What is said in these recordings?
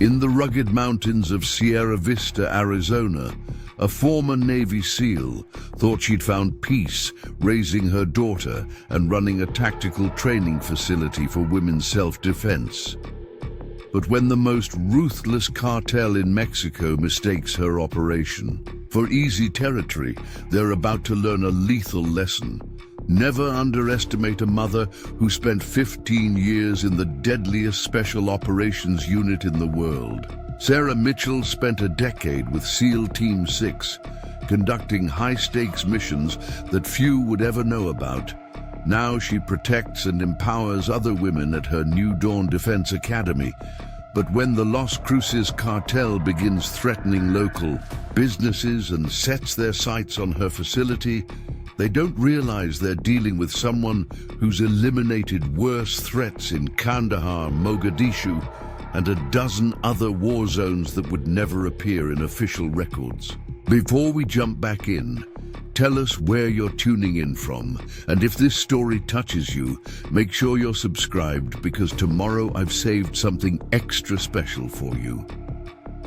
In the rugged mountains of Sierra Vista, Arizona, a former Navy SEAL thought she'd found peace raising her daughter and running a tactical training facility for women's self-defense. But when the most ruthless cartel in Mexico mistakes her operation for easy territory, they're about to learn a lethal lesson. Never underestimate a mother who spent 15 years in the deadliest special operations unit in the world. Sarah Mitchell spent a decade with SEAL Team 6, conducting high-stakes missions that few would ever know about. Now she protects and empowers other women at her New Dawn Defense Academy. But when the Los Cruces cartel begins threatening local businesses and sets their sights on her facility, they don't realize they're dealing with someone who's eliminated worse threats in Kandahar, Mogadishu, and a dozen other war zones that would never appear in official records. Before we jump back in, tell us where you're tuning in from, and if this story touches you, make sure you're subscribed, because tomorrow I've saved something extra special for you.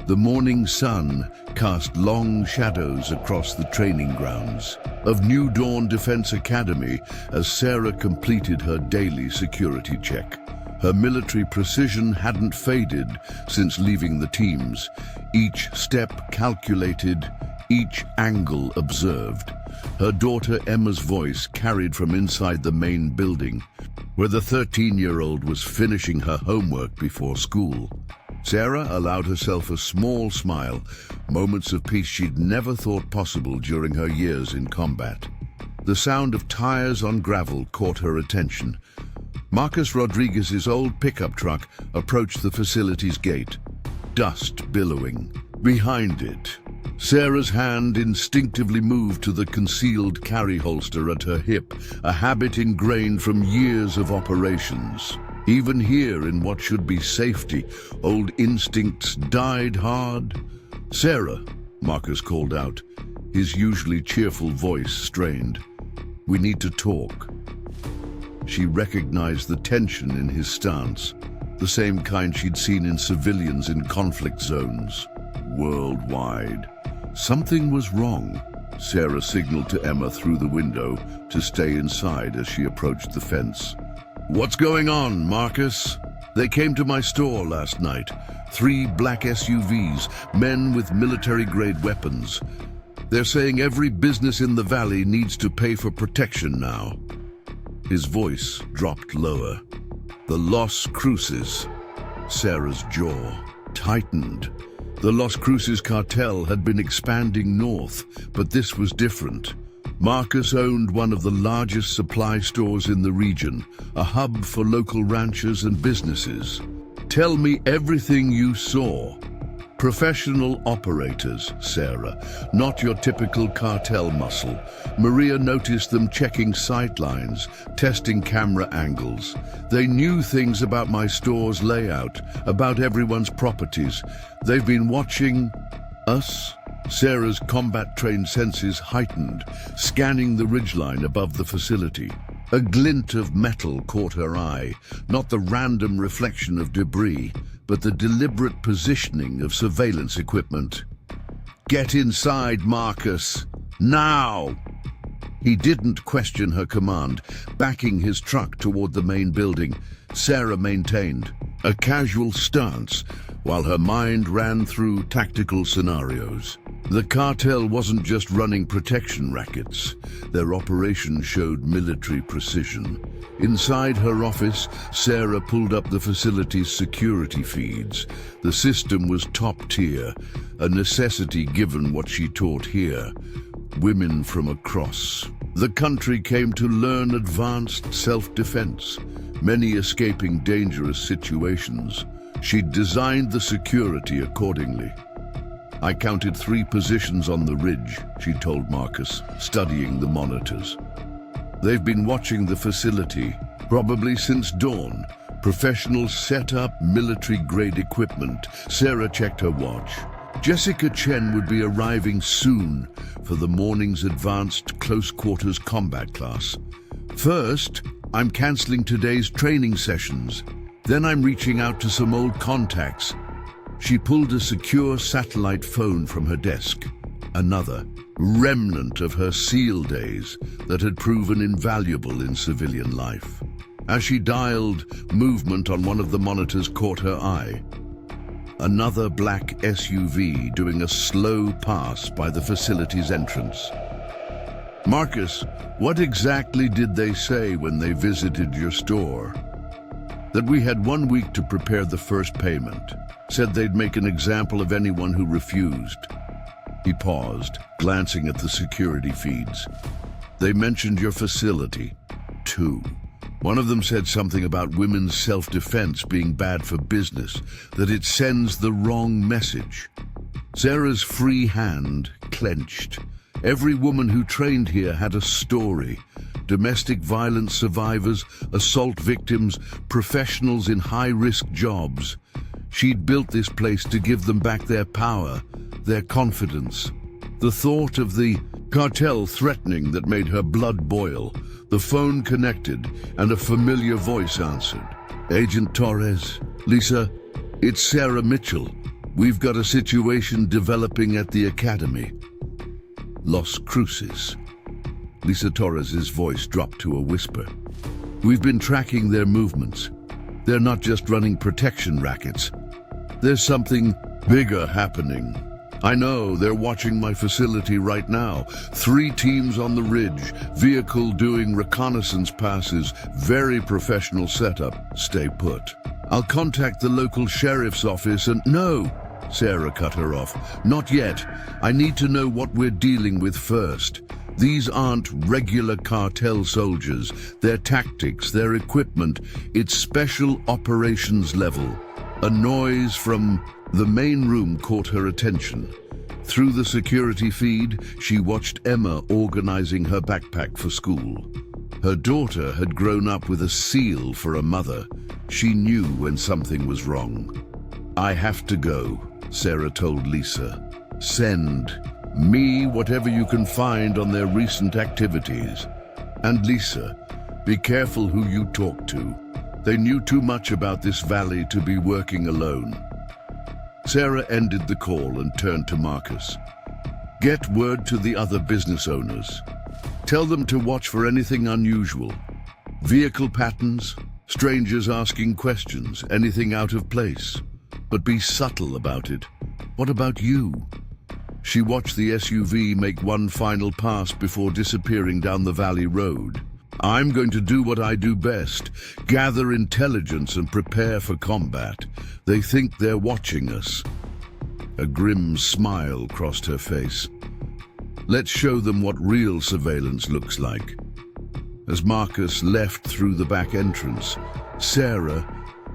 The morning sun cast long shadows across the training grounds of New Dawn Defense Academy as Sarah completed her daily security check. Her military precision hadn't faded since leaving the teams. Each step calculated, each angle observed. Her daughter Emma's voice carried from inside the main building, where the 13-year-old was finishing her homework before school. Sarah allowed herself a small smile, moments of peace she'd never thought possible during her years in combat. The sound of tires on gravel caught her attention. Marcus Rodriguez's old pickup truck approached the facility's gate, dust billowing. Behind it, Sarah's hand instinctively moved to the concealed carry holster at her hip, a habit ingrained from years of operations. Even here, in what should be safety, old instincts died hard. "Sarah," Marcus called out, his usually cheerful voice strained. "We need to talk." She recognized the tension in his stance, the same kind she'd seen in civilians in conflict zones worldwide. Something was wrong. Sarah signaled to Emma through the window to stay inside as she approached the fence. "What's going on, Marcus?" "They came to my store last night. 3 black SUVs, men with military-grade weapons. They're saying every business in the valley needs to pay for protection now." His voice dropped lower. "The Los Cruces." Sarah's jaw tightened. The Los Cruces cartel had been expanding north, but this was different. Marcus owned one of the largest supply stores in the region, a hub for local ranchers and businesses. "Tell me everything you saw." "Professional operators, Sarah, not your typical cartel muscle. Maria noticed them checking sight lines, testing camera angles. They knew things about my store's layout, about everyone's properties. They've been watching us." Sarah's combat-trained senses heightened, scanning the ridgeline above the facility. A glint of metal caught her eye, not the random reflection of debris, but the deliberate positioning of surveillance equipment. "Get inside, Marcus. Now!" He didn't question her command, backing his truck toward the main building. Sarah maintained a casual stance while her mind ran through tactical scenarios. The cartel wasn't just running protection rackets. Their operation showed military precision. Inside her office, Sarah pulled up the facility's security feeds. The system was top tier, a necessity given what she taught here. Women from across the country came to learn advanced self-defense, many escaping dangerous situations. She'd designed the security accordingly. "I counted 3 positions on the ridge," she told Marcus, studying the monitors. "They've been watching the facility, probably since dawn. Professionals set up military-grade equipment." Sarah checked her watch. Jessica Chen would be arriving soon for the morning's advanced close-quarters combat class. "First, I'm canceling today's training sessions. Then I'm reaching out to some old contacts." She pulled a secure satellite phone from her desk, another remnant of her SEAL days that had proven invaluable in civilian life. As she dialed, movement on one of the monitors caught her eye. Another black SUV doing a slow pass by the facility's entrance. "Marcus, what exactly did they say when they visited your store?" "That we had 1 week to prepare the first payment. Said they'd make an example of anyone who refused." He paused, glancing at the security feeds. "They mentioned your facility, too. One of them said something about women's self-defense being bad for business, that it sends the wrong message." Sarah's free hand clenched. Every woman who trained here had a story. Domestic violence survivors, assault victims, professionals in high-risk jobs. She'd built this place to give them back their power, their confidence. The thought of the cartel threatening that made her blood boil. The phone connected, and a familiar voice answered. "Agent Torres, Lisa, it's Sarah Mitchell. We've got a situation developing at the academy." Los Cruces. Lisa Torres's voice dropped to a whisper. "We've been tracking their movements. They're not just running protection rackets. There's something bigger happening. I know, they're watching my facility right now. 3 teams on the ridge, vehicle doing reconnaissance passes, very professional setup. Stay put. I'll contact the local sheriff's office and—" "No," Sarah cut her off. "Not yet. I need to know what we're dealing with first. These aren't regular cartel soldiers. Their tactics, their equipment, it's special operations level." A noise from the main room caught her attention. Through the security feed, she watched Emma organizing her backpack for school. Her daughter had grown up with a SEAL for a mother. She knew when something was wrong. "I have to go," Sarah told Lisa. "Send me whatever you can find on their recent activities. And Lisa, be careful who you talk to. They knew too much about this valley to be working alone." Sarah ended the call and turned to Marcus. "Get word to the other business owners. Tell them to watch for anything unusual. Vehicle patterns, strangers asking questions, anything out of place. But be subtle about it. What about you?" She watched the SUV make one final pass before disappearing down the valley road. "I'm going to do what I do best, gather intelligence and prepare for combat. They think they're watching us." A grim smile crossed her face. "Let's show them what real surveillance looks like." As Marcus left through the back entrance, Sarah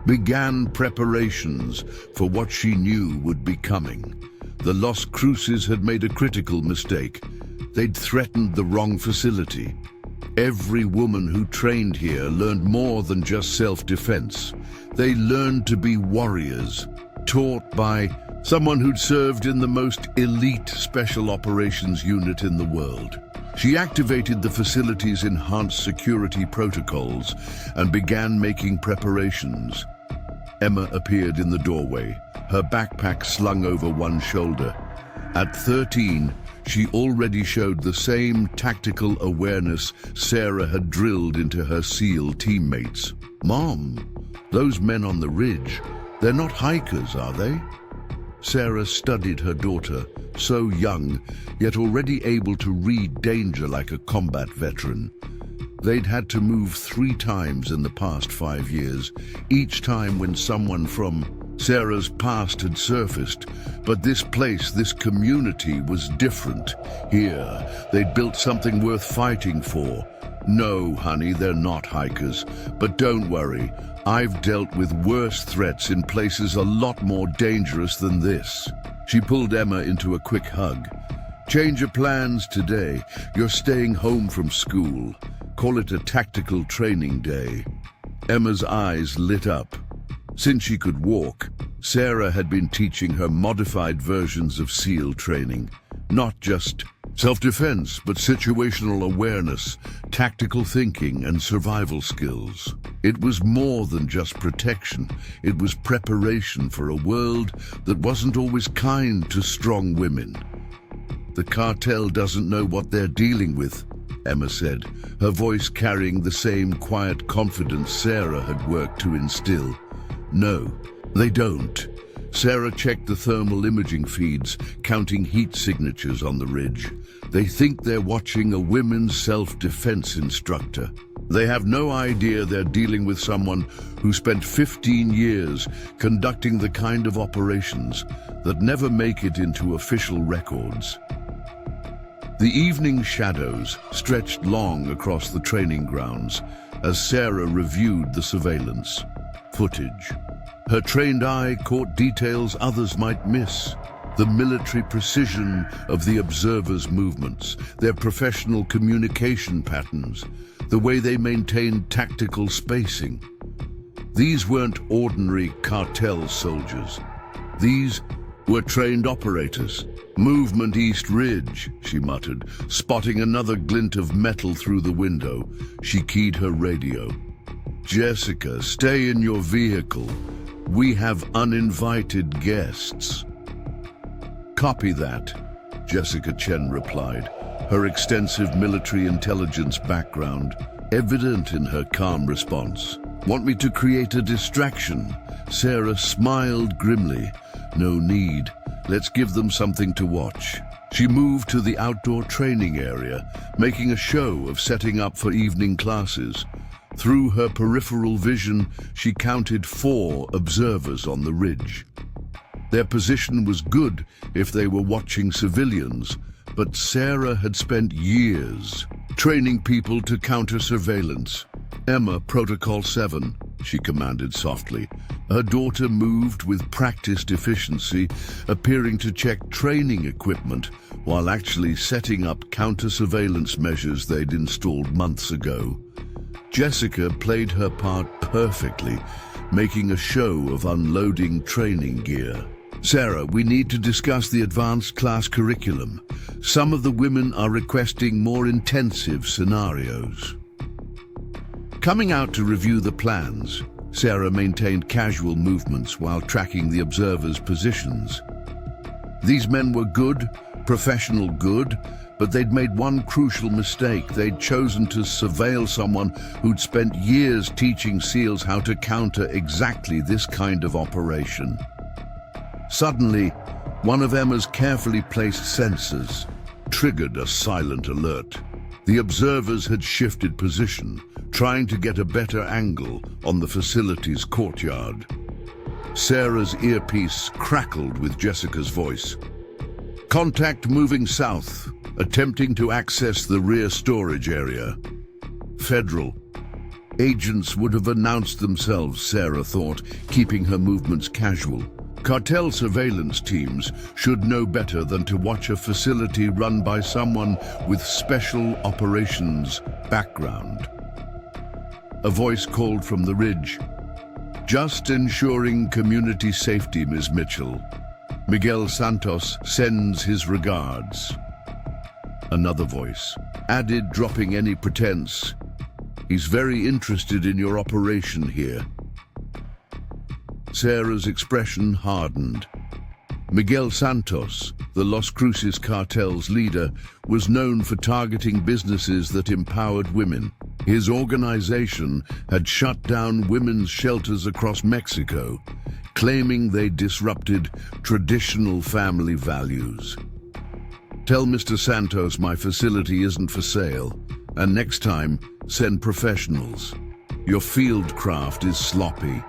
began preparations for what she knew would be coming. The Los Cruces had made a critical mistake. They'd threatened the wrong facility. Every woman who trained here learned more than just self-defense. They learned to be warriors, taught by someone who'd served in the most elite special operations unit in the world. She activated the facility's enhanced security protocols and began making preparations. Emma appeared in the doorway, her backpack slung over one shoulder. At 13, she already showed the same tactical awareness Sarah had drilled into her SEAL teammates. "Mom, those men on the ridge, they're not hikers, are they?" Sarah studied her daughter, so young, yet already able to read danger like a combat veteran. They'd had to move 3 times in the past 5 years, each time when someone from Sarah's past had surfaced. But this place, this community was different. Here, they'd built something worth fighting for. "No, honey, they're not hikers. But don't worry, I've dealt with worse threats in places a lot more dangerous than this." She pulled Emma into a quick hug. "Change of plans today. You're staying home from school. Call it a tactical training day." Emma's eyes lit up. Since she could walk, Sarah had been teaching her modified versions of SEAL training, not just Self-defense, but situational awareness, tactical thinking, and survival skills. It was more than just protection. It was preparation for a world that wasn't always kind to strong women. The cartel doesn't know what they're dealing with, Emma said, her voice carrying the same quiet confidence Sarah had worked to instill. No, they don't. Sarah checked the thermal imaging feeds, counting heat signatures on the ridge. They think they're watching a women's self-defense instructor. They have no idea they're dealing with someone who spent 15 years conducting the kind of operations that never make it into official records. The evening shadows stretched long across the training grounds as Sarah reviewed the surveillance footage. Her trained eye caught details others might miss. The military precision of the observers' movements, their professional communication patterns, the way they maintained tactical spacing. These weren't ordinary cartel soldiers. These were trained operators. "Movement East Ridge," she muttered, spotting another glint of metal through the window. She keyed her radio. "Jessica, stay in your vehicle. We have uninvited guests." "Copy that," Jessica Chen replied, her extensive military intelligence background evident in her calm response. "Want me to create a distraction?" Sarah smiled grimly. "No need. Let's give them something to watch." She moved to the outdoor training area, making a show of setting up for evening classes. Through her peripheral vision, she counted 4 observers on the ridge. Their position was good if they were watching civilians, but Sarah had spent years training people to counter surveillance. "Emma, Protocol 7, she commanded softly. Her daughter moved with practiced efficiency, appearing to check training equipment while actually setting up counter-surveillance measures they'd installed months ago. Jessica played her part perfectly, making a show of unloading training gear. "Sarah, we need to discuss the advanced class curriculum. Some of the women are requesting more intensive scenarios." Coming out to review the plans, Sarah maintained casual movements while tracking the observers' positions. These men were good, professional good, but they'd made one crucial mistake. They'd chosen to surveil someone who'd spent years teaching SEALs how to counter exactly this kind of operation. Suddenly, one of Emma's carefully placed sensors triggered a silent alert. The observers had shifted position, trying to get a better angle on the facility's courtyard. Sarah's earpiece crackled with Jessica's voice. "Contact moving south, attempting to access the rear storage area. Federal." Agents would have announced themselves, Sarah thought, keeping her movements casual. Cartel surveillance teams should know better than to watch a facility run by someone with special operations background. A voice called from the ridge. "Just ensuring community safety, Ms. Mitchell. Miguel Santos sends his regards." Another voice added, dropping any pretense. "He's very interested in your operation here." Sarah's expression hardened. Miguel Santos, the Los Cruces cartel's leader, was known for targeting businesses that empowered women. His organization had shut down women's shelters across Mexico, claiming they disrupted traditional family values. "Tell Mr. Santos my facility isn't for sale, and next time, send professionals. Your field craft is sloppy."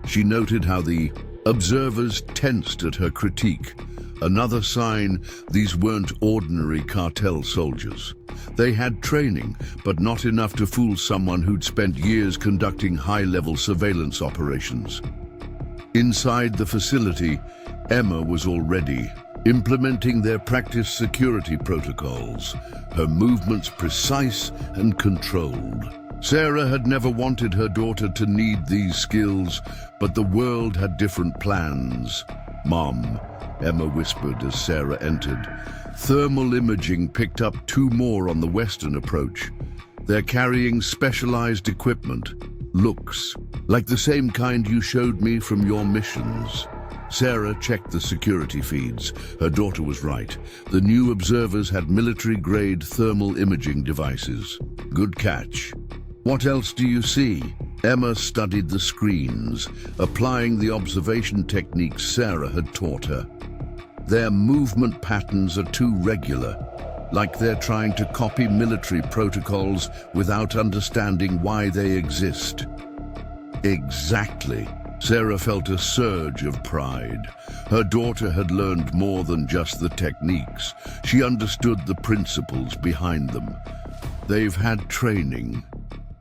She noted how the observers tensed at her critique, another sign these weren't ordinary cartel soldiers. They had training, but not enough to fool someone who'd spent years conducting high-level surveillance operations. Inside the facility, Emma was already implementing their practice security protocols, her movements precise and controlled. Sarah had never wanted her daughter to need these skills, but the world had different plans. "Mom, Emma whispered as Sarah entered. Thermal imaging picked up 2 more on the western approach. They're carrying specialized equipment, looks, like the same kind you showed me from your missions. Sarah checked the security feeds. Her daughter was right. The new observers had military-grade thermal imaging devices. Good catch. What else do you see? Emma studied the screens, applying the observation techniques Sarah had taught her. Their movement patterns are too regular, like they're trying to copy military protocols without understanding why they exist. Exactly. Sarah felt a surge of pride. Her daughter had learned more than just the techniques. She understood the principles behind them. They've had training,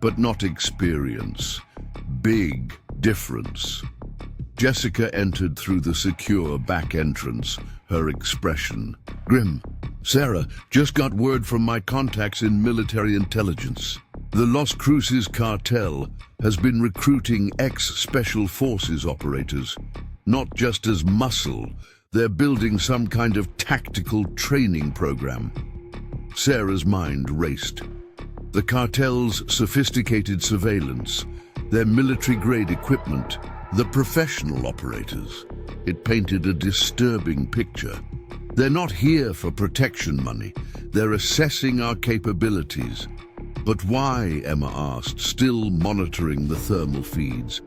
but not experience. Big difference. Jessica entered through the secure back entrance, her expression grim. Sarah, just got word from my contacts in military intelligence. The Los Cruces cartel has been recruiting ex-special forces operators. Not just as muscle, they're building some kind of tactical training program. Sarah's mind raced. The cartel's sophisticated surveillance, their military-grade equipment, the professional operators. It painted a disturbing picture. They're not here for protection money. They're assessing our capabilities. But why, Emma asked, still monitoring the thermal feeds?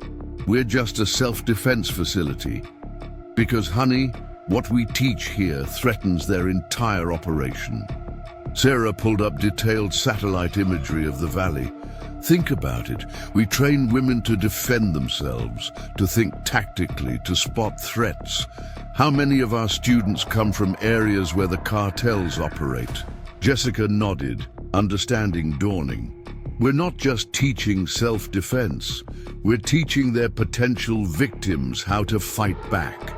We're just a self-defense facility. Because, honey, what we teach here threatens their entire operation. Sarah pulled up detailed satellite imagery of the valley. Think about it. We train women to defend themselves, to think tactically, to spot threats. How many of our students come from areas where the cartels operate? Jessica nodded, understanding dawning. We're not just teaching self-defense. We're teaching their potential victims how to fight back.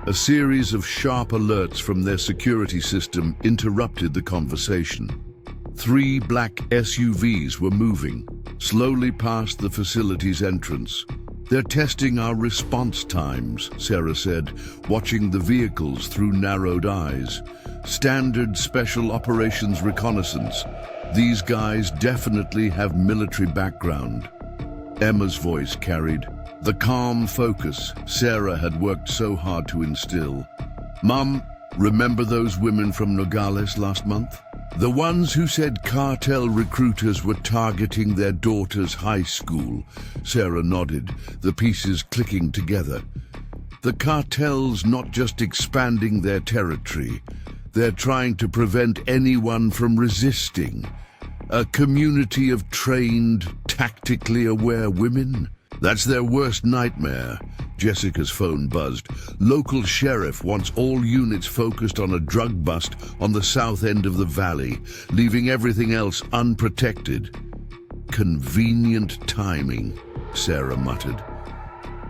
A series of sharp alerts from their security system interrupted the conversation. 3 black SUVs were moving, slowly past the facility's entrance. They're testing our response times, Sarah said, watching the vehicles through narrowed eyes. Standard special operations reconnaissance. These guys definitely have military background. Emma's voice carried the calm focus Sarah had worked so hard to instill. Mom, remember those women from Nogales last month? The ones who said cartel recruiters were targeting their daughter's high school. Sarah nodded, the pieces clicking together. The cartel's not just expanding their territory. They're trying to prevent anyone from resisting. A community of trained, tactically aware women? That's their worst nightmare. Jessica's phone buzzed. Local sheriff wants all units focused on a drug bust on the south end of the valley, leaving everything else unprotected. Convenient timing, Sarah muttered.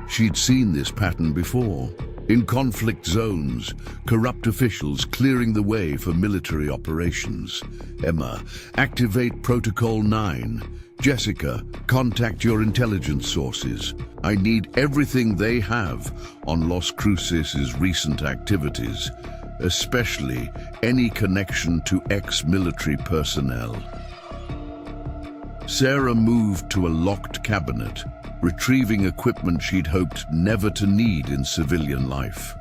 She'd seen this pattern before. In conflict zones, corrupt officials clearing the way for military operations. Emma, activate Protocol 9. Jessica, contact your intelligence sources. I need everything they have on Los Cruces' recent activities, especially any connection to ex-military personnel. Sarah moved to a locked cabinet, retrieving equipment she'd hoped never to need in civilian life.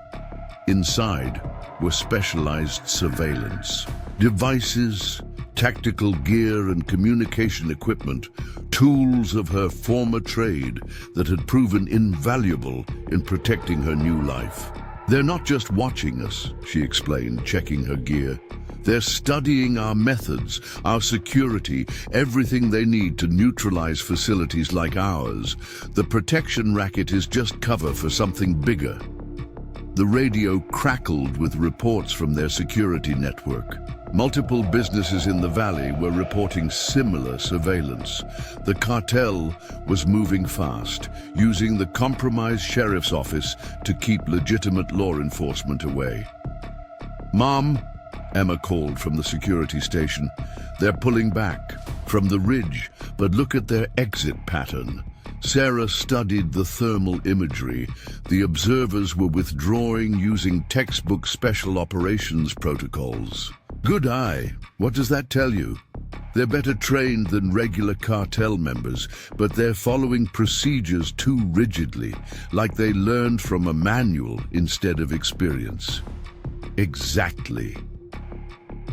Inside were specialized surveillance, devices, tactical gear and communication equipment, tools of her former trade that had proven invaluable in protecting her new life. They're not just watching us, she explained, checking her gear. They're studying our methods, our security, everything they need to neutralize facilities like ours. The protection racket is just cover for something bigger. The radio crackled with reports from their security network. Multiple businesses in the valley were reporting similar surveillance. The cartel was moving fast, using the compromised sheriff's office to keep legitimate law enforcement away. Mom, Emma called from the security station. They're pulling back from the ridge, but look at their exit pattern. Sarah studied the thermal imagery. The observers were withdrawing using textbook special operations protocols. Good eye. What does that tell you? They're better trained than regular cartel members, but they're following procedures too rigidly, like they learned from a manual instead of experience. Exactly.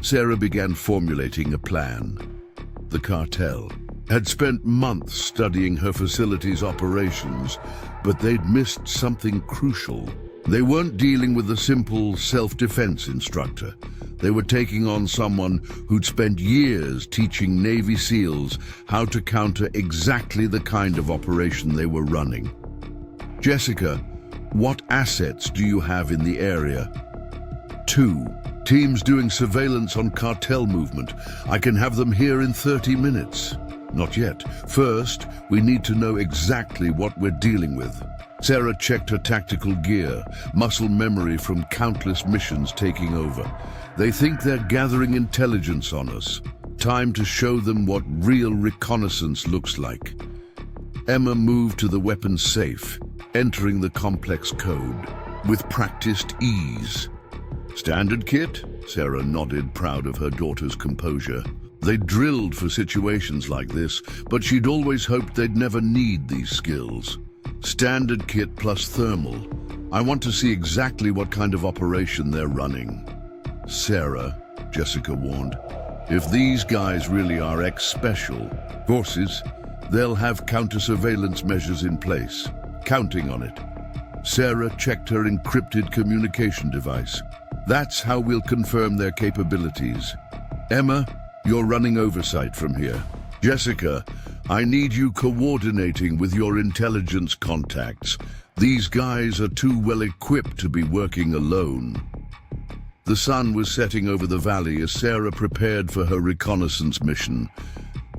Sarah began formulating a plan. The cartel had spent months studying her facility's operations, but they'd missed something crucial. They weren't dealing with a simple self-defense instructor. They were taking on someone who'd spent years teaching Navy SEALs how to counter exactly the kind of operation they were running. Jessica, what assets do you have in the area? 2. Teams doing surveillance on cartel movement. I can have them here in 30 minutes. Not yet. First, we need to know exactly what we're dealing with. Sarah checked her tactical gear, muscle memory from countless missions taking over. They think they're gathering intelligence on us. Time to show them what real reconnaissance looks like. Emma moved to the weapons safe, entering the complex code with practiced ease. Standard kit? Sarah nodded, proud of her daughter's composure. They drilled for situations like this, but she'd always hoped they'd never need these skills. Standard kit plus thermal. I want to see exactly what kind of operation they're running. Sarah, Jessica warned, if these guys really are ex-special forces, they'll have counter-surveillance measures in place. Counting on it. Sarah checked her encrypted communication device. That's how we'll confirm their capabilities. Emma, you're running oversight from here. Jessica, I need you coordinating with your intelligence contacts. These guys are too well equipped to be working alone. The sun was setting over the valley as Sarah prepared for her reconnaissance mission.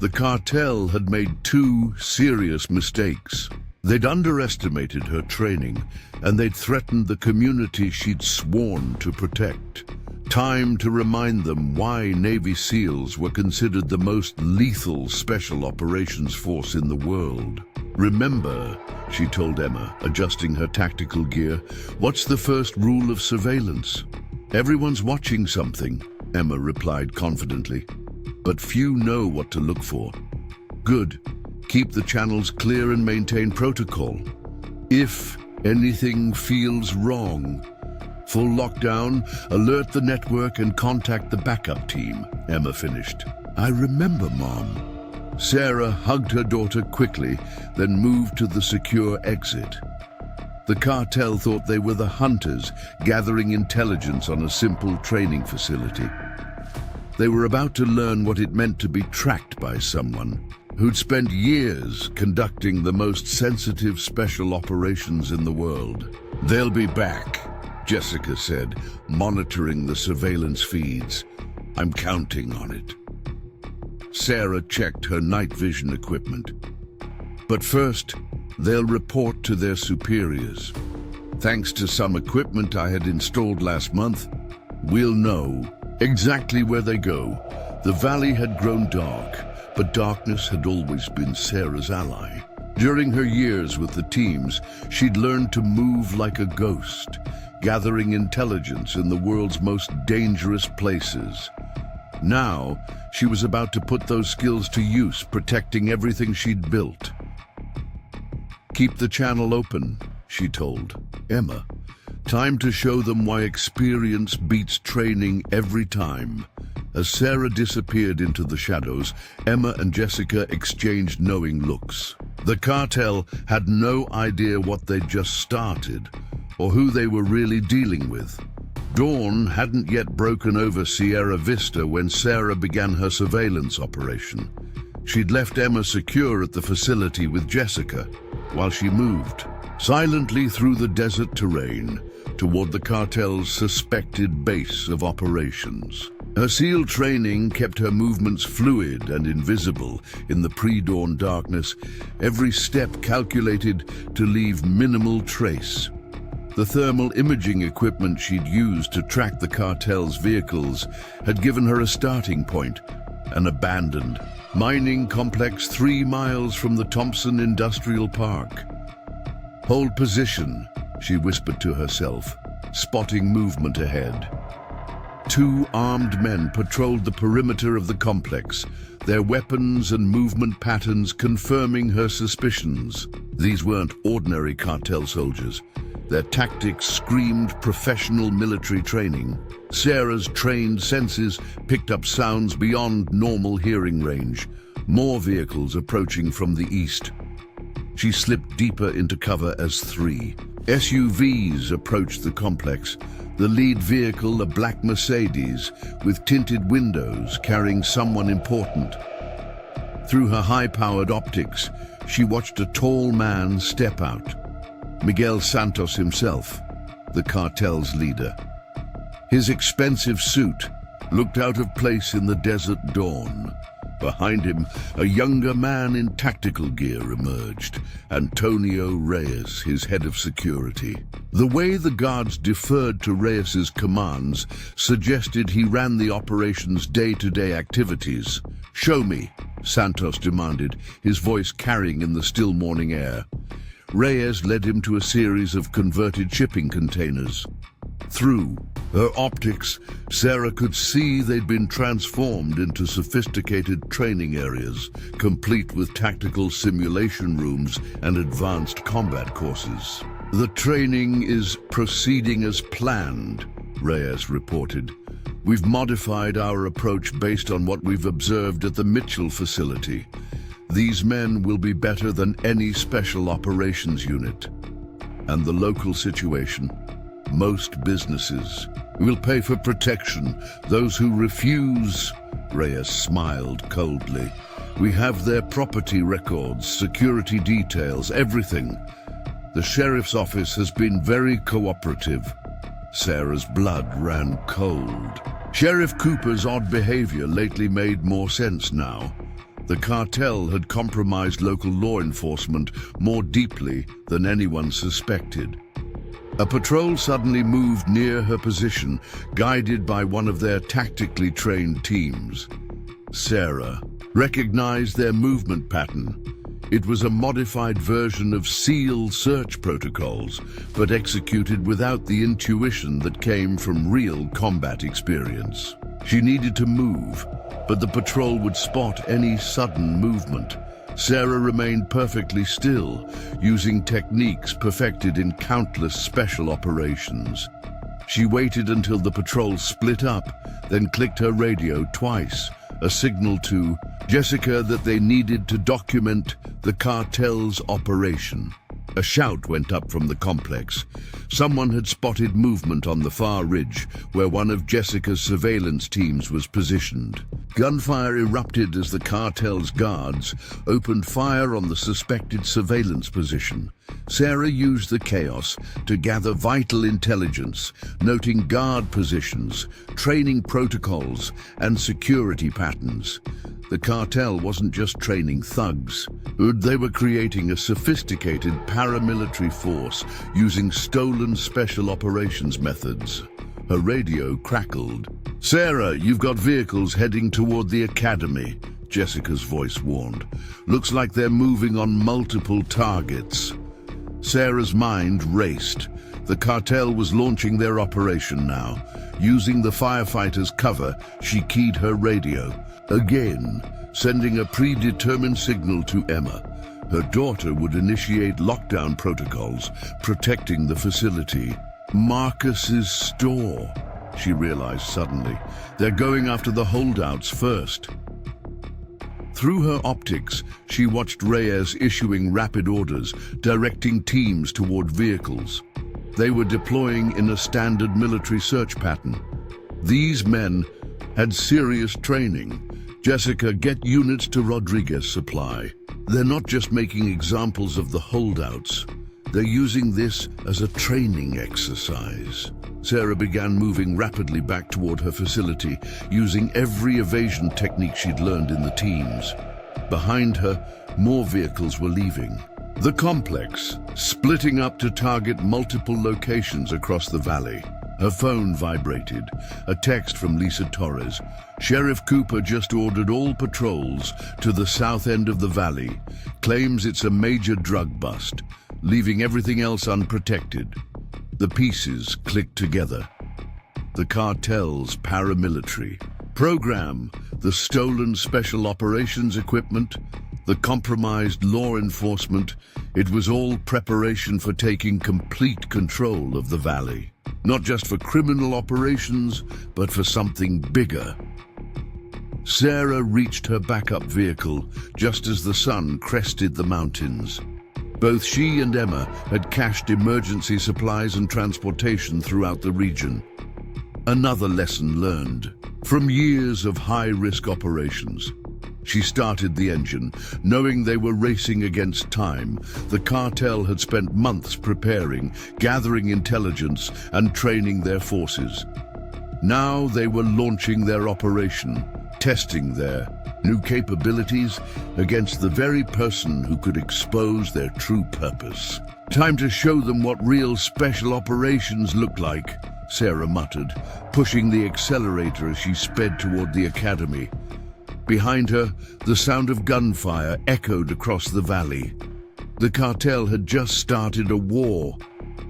The cartel had made 2 serious mistakes. They'd underestimated her training, and they'd threatened the community she'd sworn to protect. Time to remind them why Navy SEALs were considered the most lethal special operations force in the world. Remember, she told Emma, adjusting her tactical gear, what's the first rule of surveillance? Everyone's watching something, Emma replied confidently, but few know what to look for. Good. Keep the channels clear and maintain protocol. If anything feels wrong, full lockdown, alert the network and contact the backup team, Emma finished. I remember, Mom. Sarah hugged her daughter quickly, then moved to the secure exit. The cartel thought they were the hunters gathering intelligence on a simple training facility. They were about to learn what it meant to be tracked by someone who'd spent years conducting the most sensitive special operations in the world. They'll be back, Jessica said, monitoring the surveillance feeds. I'm counting on it. Sarah checked her night vision equipment. But first, they'll report to their superiors. Thanks to some equipment I had installed last month, we'll know exactly where they go. The valley had grown dark, but darkness had always been Sarah's ally. During her years with the teams, she'd learned to move like a ghost, gathering intelligence in the world's most dangerous places. Now, she was about to put those skills to use, protecting everything she'd built. Keep the channel open, she told Emma. Time to show them why experience beats training every time. As Sarah disappeared into the shadows, Emma and Jessica exchanged knowing looks. The cartel had no idea what they'd just started, or who they were really dealing with. Dawn hadn't yet broken over Sierra Vista when Sarah began her surveillance operation. She'd left Emma secure at the facility with Jessica, while she moved silently through the desert terrain toward the cartel's suspected base of operations. Her SEAL training kept her movements fluid and invisible in the pre-dawn darkness, every step calculated to leave minimal trace. The thermal imaging equipment she'd used to track the cartel's vehicles had given her a starting point, an abandoned, Mining complex 3 miles from the Thompson Industrial Park. Hold position, she whispered to herself, spotting movement ahead. 2 armed men patrolled the perimeter of the complex, their weapons and movement patterns confirming her suspicions. These weren't ordinary cartel soldiers. Their tactics screamed professional military training. Sarah's trained senses picked up sounds beyond normal hearing range. More vehicles approaching from the east. She slipped deeper into cover as 3 SUVs approached the complex. The lead vehicle, a black Mercedes with tinted windows carrying someone important. Through her high-powered optics, she watched a tall man step out. Miguel Santos himself, the cartel's leader. His expensive suit looked out of place in the desert dawn. Behind him, a younger man in tactical gear emerged, Antonio Reyes, his head of security. The way the guards deferred to Reyes's commands suggested he ran the operation's day-to-day activities. "Show me," Santos demanded, his voice carrying in the still morning air. Reyes led him to a series of converted shipping containers. Through her optics, Sarah could see they'd been transformed into sophisticated training areas, complete with tactical simulation rooms and advanced combat courses. "The training is proceeding as planned," Reyes reported. "We've modified our approach based on what we've observed at the Mitchell facility. These men will be better than any special operations unit. And the local situation? Most businesses will pay for protection. Those who refuse," Reyes smiled coldly. "We have their property records, security details, everything. The sheriff's office has been very cooperative." Sarah's blood ran cold. Sheriff Cooper's odd behavior lately made more sense now. The cartel had compromised local law enforcement more deeply than anyone suspected. A patrol suddenly moved near her position, guided by one of their tactically trained teams. Sarah recognized their movement pattern. It was a modified version of SEAL search protocols, but executed without the intuition that came from real combat experience. She needed to move, but the patrol would spot any sudden movement. Sarah remained perfectly still, using techniques perfected in countless special operations. She waited until the patrol split up, then clicked her radio twice, a signal to Jessica that they needed to document the cartel's operation. A shout went up from the complex. Someone had spotted movement on the far ridge, where one of Jessica's surveillance teams was positioned. Gunfire erupted as the cartel's guards opened fire on the suspected surveillance position. Sarah used the chaos to gather vital intelligence, noting guard positions, training protocols, and security patterns. The cartel wasn't just training thugs. They were creating a sophisticated paramilitary force using stolen special operations methods. Her radio crackled. "Sarah, you've got vehicles heading toward the academy," Jessica's voice warned. "Looks like they're moving on multiple targets." Sarah's mind raced. The cartel was launching their operation now. Using the firefighters' cover, she keyed her radio. Again, sending a predetermined signal to Emma. Her daughter would initiate lockdown protocols, protecting the facility. Marcus's store, she realized suddenly. They're going after the holdouts first. Through her optics, she watched Reyes issuing rapid orders, directing teams toward vehicles. They were deploying in a standard military search pattern. These men had serious training. "Jessica, get units to Rodriguez Supply." They're not just making examples of the holdouts. They're using this as a training exercise. Sarah began moving rapidly back toward her facility, using every evasion technique she'd learned in the teams. Behind her, more vehicles were leaving. The complex, splitting up to target multiple locations across the valley. Her phone vibrated. A text from Lisa Torres. Sheriff Cooper just ordered all patrols to the south end of the valley. Claims it's a major drug bust, leaving everything else unprotected. The pieces clicked together. The cartel's paramilitary program, the stolen special operations equipment, the compromised law enforcement, it was all preparation for taking complete control of the valley. Not just for criminal operations, but for something bigger. Sarah reached her backup vehicle just as the sun crested the mountains. Both she and Emma had cached emergency supplies and transportation throughout the region. Another lesson learned from years of high-risk operations. She started the engine, knowing they were racing against time. The cartel had spent months preparing, gathering intelligence, and training their forces. Now they were launching their operation, testing their new capabilities against the very person who could expose their true purpose. Time to show them what real special operations look like, Sarah muttered, pushing the accelerator as she sped toward the academy. Behind her, the sound of gunfire echoed across the valley. The cartel had just started a war.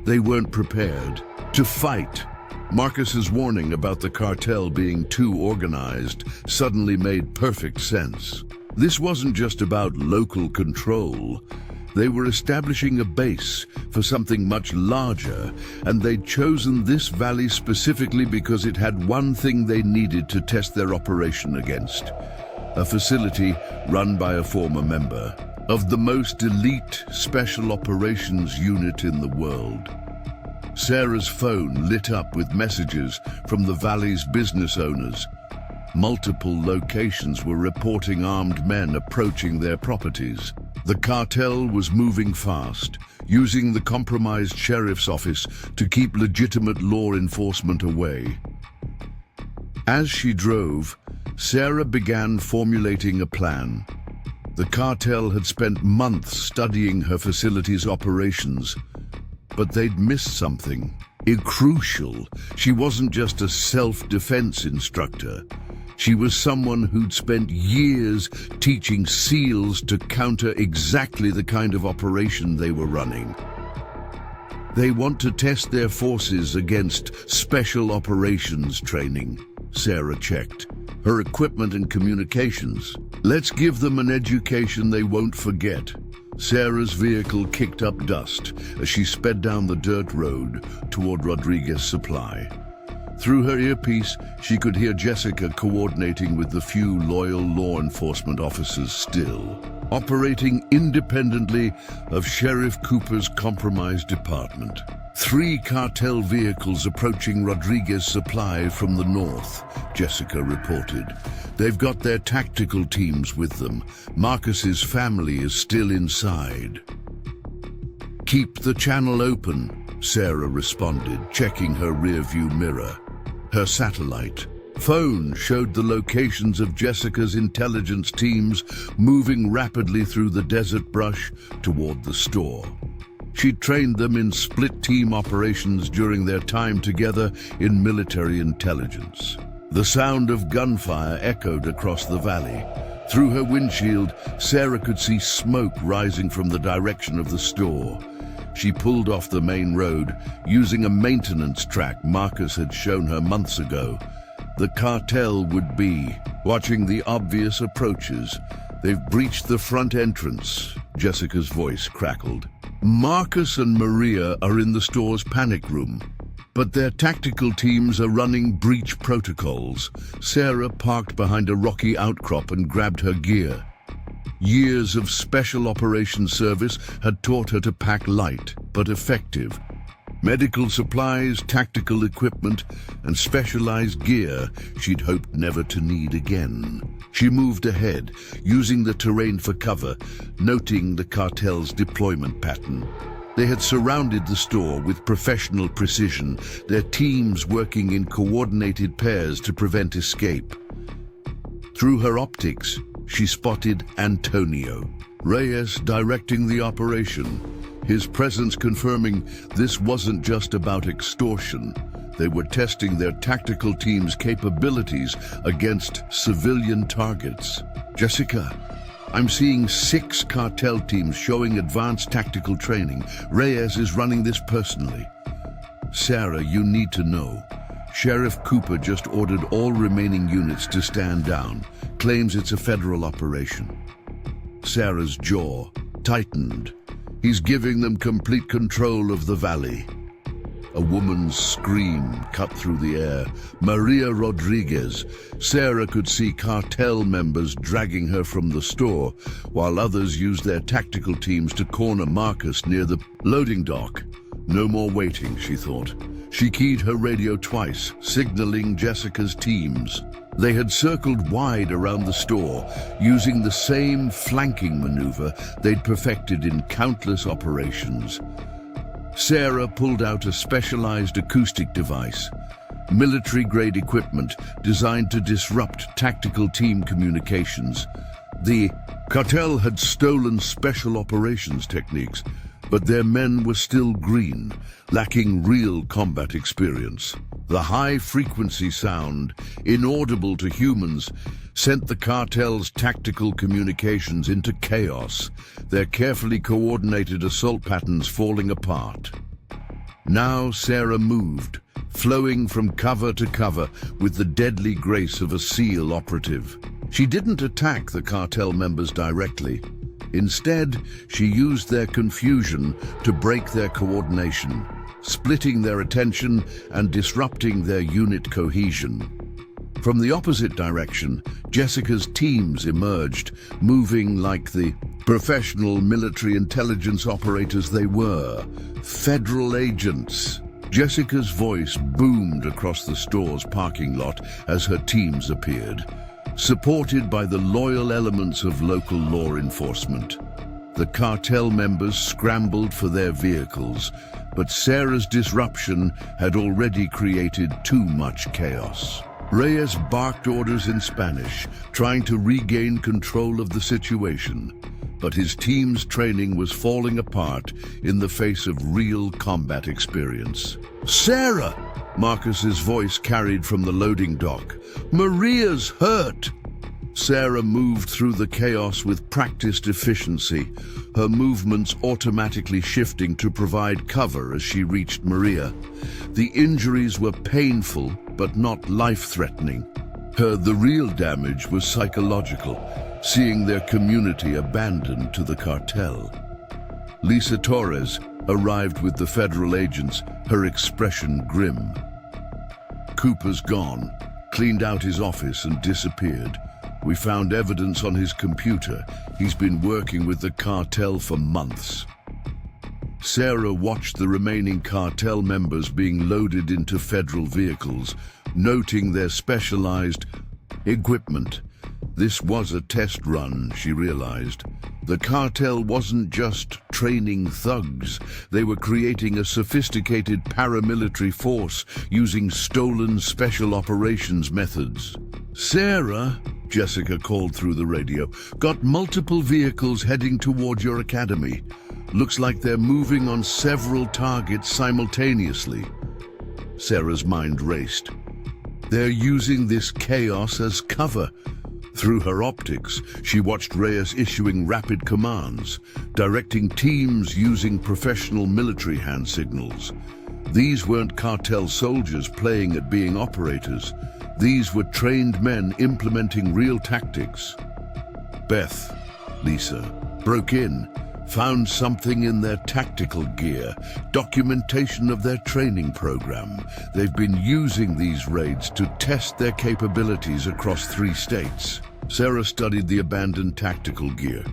They weren't prepared to fight. Marcus's warning about the cartel being too organized suddenly made perfect sense. This wasn't just about local control. They were establishing a base for something much larger, and they'd chosen this valley specifically because it had one thing they needed to test their operation against. A facility run by a former member of the most elite special operations unit in the world. Sarah's phone lit up with messages from the valley's business owners. Multiple locations were reporting armed men approaching their properties. The cartel was moving fast, using the compromised sheriff's office to keep legitimate law enforcement away. As she drove, Sarah began formulating a plan. The cartel had spent months studying her facility's operations, but they'd missed something crucial. She wasn't just a self-defense instructor. She was someone who'd spent years teaching SEALs to counter exactly the kind of operation they were running. They want to test their forces against special operations training, Sarah checked. Her equipment and communications. Let's give them an education they won't forget. Sarah's vehicle kicked up dust as she sped down the dirt road toward Rodriguez Supply. Through her earpiece, she could hear Jessica coordinating with the few loyal law enforcement officers still operating independently of Sheriff Cooper's compromised department. 3 cartel vehicles approaching Rodriguez Supply from the north, Jessica reported. They've got their tactical teams with them. Marcus's family is still inside. Keep the channel open, Sarah responded, checking her rearview mirror. Her satellite phone showed the locations of Jessica's intelligence teams moving rapidly through the desert brush toward the store. She'd trained them in split-team operations during their time together in military intelligence. The sound of gunfire echoed across the valley. Through her windshield, Sarah could see smoke rising from the direction of the store. She pulled off the main road, using a maintenance track Marcus had shown her months ago. The cartel would be watching the obvious approaches. They've breached the front entrance, Jessica's voice crackled. Marcus and Maria are in the store's panic room, but their tactical teams are running breach protocols. Sarah parked behind a rocky outcrop and grabbed her gear. Years of special operations service had taught her to pack light, but effective. Medical supplies, tactical equipment, and specialized gear she'd hoped never to need again. She moved ahead, using the terrain for cover, noting the cartel's deployment pattern. They had surrounded the store with professional precision, their teams working in coordinated pairs to prevent escape. Through her optics, she spotted Antonio Reyes directing the operation, his presence confirming this wasn't just about extortion. They were testing their tactical team's capabilities against civilian targets. Jessica, I'm seeing 6 cartel teams showing advanced tactical training. Reyes is running this personally. Sarah, you need to know. Sheriff Cooper just ordered all remaining units to stand down. Claims it's a federal operation. Sarah's jaw tightened. He's giving them complete control of the valley. A woman's scream cut through the air. Maria Rodriguez. Sarah could see cartel members dragging her from the store, while others used their tactical teams to corner Marcus near the loading dock. No more waiting, she thought. She keyed her radio twice, signaling Jessica's teams. They had circled wide around the store, using the same flanking maneuver they'd perfected in countless operations. Sarah pulled out a specialized acoustic device, military-grade equipment designed to disrupt tactical team communications. The cartel had stolen special operations techniques, but their men were still green, lacking real combat experience. The high-frequency sound, inaudible to humans, sent the cartel's tactical communications into chaos, their carefully coordinated assault patterns falling apart. Now Sarah moved, flowing from cover to cover with the deadly grace of a SEAL operative. She didn't attack the cartel members directly. Instead, she used their confusion to break their coordination, splitting their attention and disrupting their unit cohesion. From the opposite direction, Jessica's teams emerged, moving like the professional military intelligence operators they were, federal agents. Jessica's voice boomed across the store's parking lot as her teams appeared, supported by the loyal elements of local law enforcement. The cartel members scrambled for their vehicles, but Sarah's disruption had already created too much chaos. Reyes barked orders in Spanish, trying to regain control of the situation, but his team's training was falling apart in the face of real combat experience. "Sarah!" Marcus's voice carried from the loading dock. "Maria's hurt!" Sarah moved through the chaos with practiced efficiency, her movements automatically shifting to provide cover as she reached Maria. The injuries were painful, but not life-threatening. The real damage was psychological, seeing their community abandoned to the cartel. Lisa Torres arrived with the federal agents, her expression grim. Cooper's gone, cleaned out his office and disappeared. We found evidence on his computer. He's been working with the cartel for months. Sarah watched the remaining cartel members being loaded into federal vehicles, noting their specialized equipment. This was a test run, she realized. The cartel wasn't just training thugs. They were creating a sophisticated paramilitary force using stolen special operations methods. "Sarah," Jessica called through the radio, "got multiple vehicles heading toward your academy. Looks like they're moving on several targets simultaneously." Sarah's mind raced. They're using this chaos as cover. Through her optics, she watched Reyes issuing rapid commands, directing teams using professional military hand signals. These weren't cartel soldiers playing at being operators. These were trained men implementing real tactics. Beth, Lisa, broke in, found something in their tactical gear, documentation of their training program. They've been using these raids to test their capabilities across 3 states. Sarah studied the abandoned tactical gear.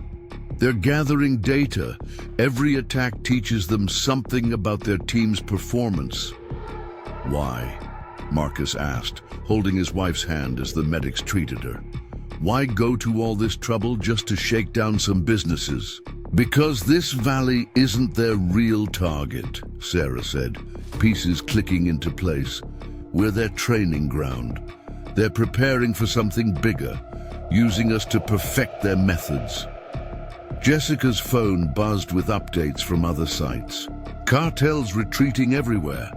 They're gathering data. Every attack teaches them something about their team's performance. "Why?" Marcus asked, holding his wife's hand as the medics treated her. "Why go to all this trouble just to shake down some businesses?" "Because this valley isn't their real target," Sarah said, pieces clicking into place. "We're their training ground. They're preparing for something bigger, using us to perfect their methods." Jessica's phone buzzed with updates from other sites. "Cartels retreating everywhere.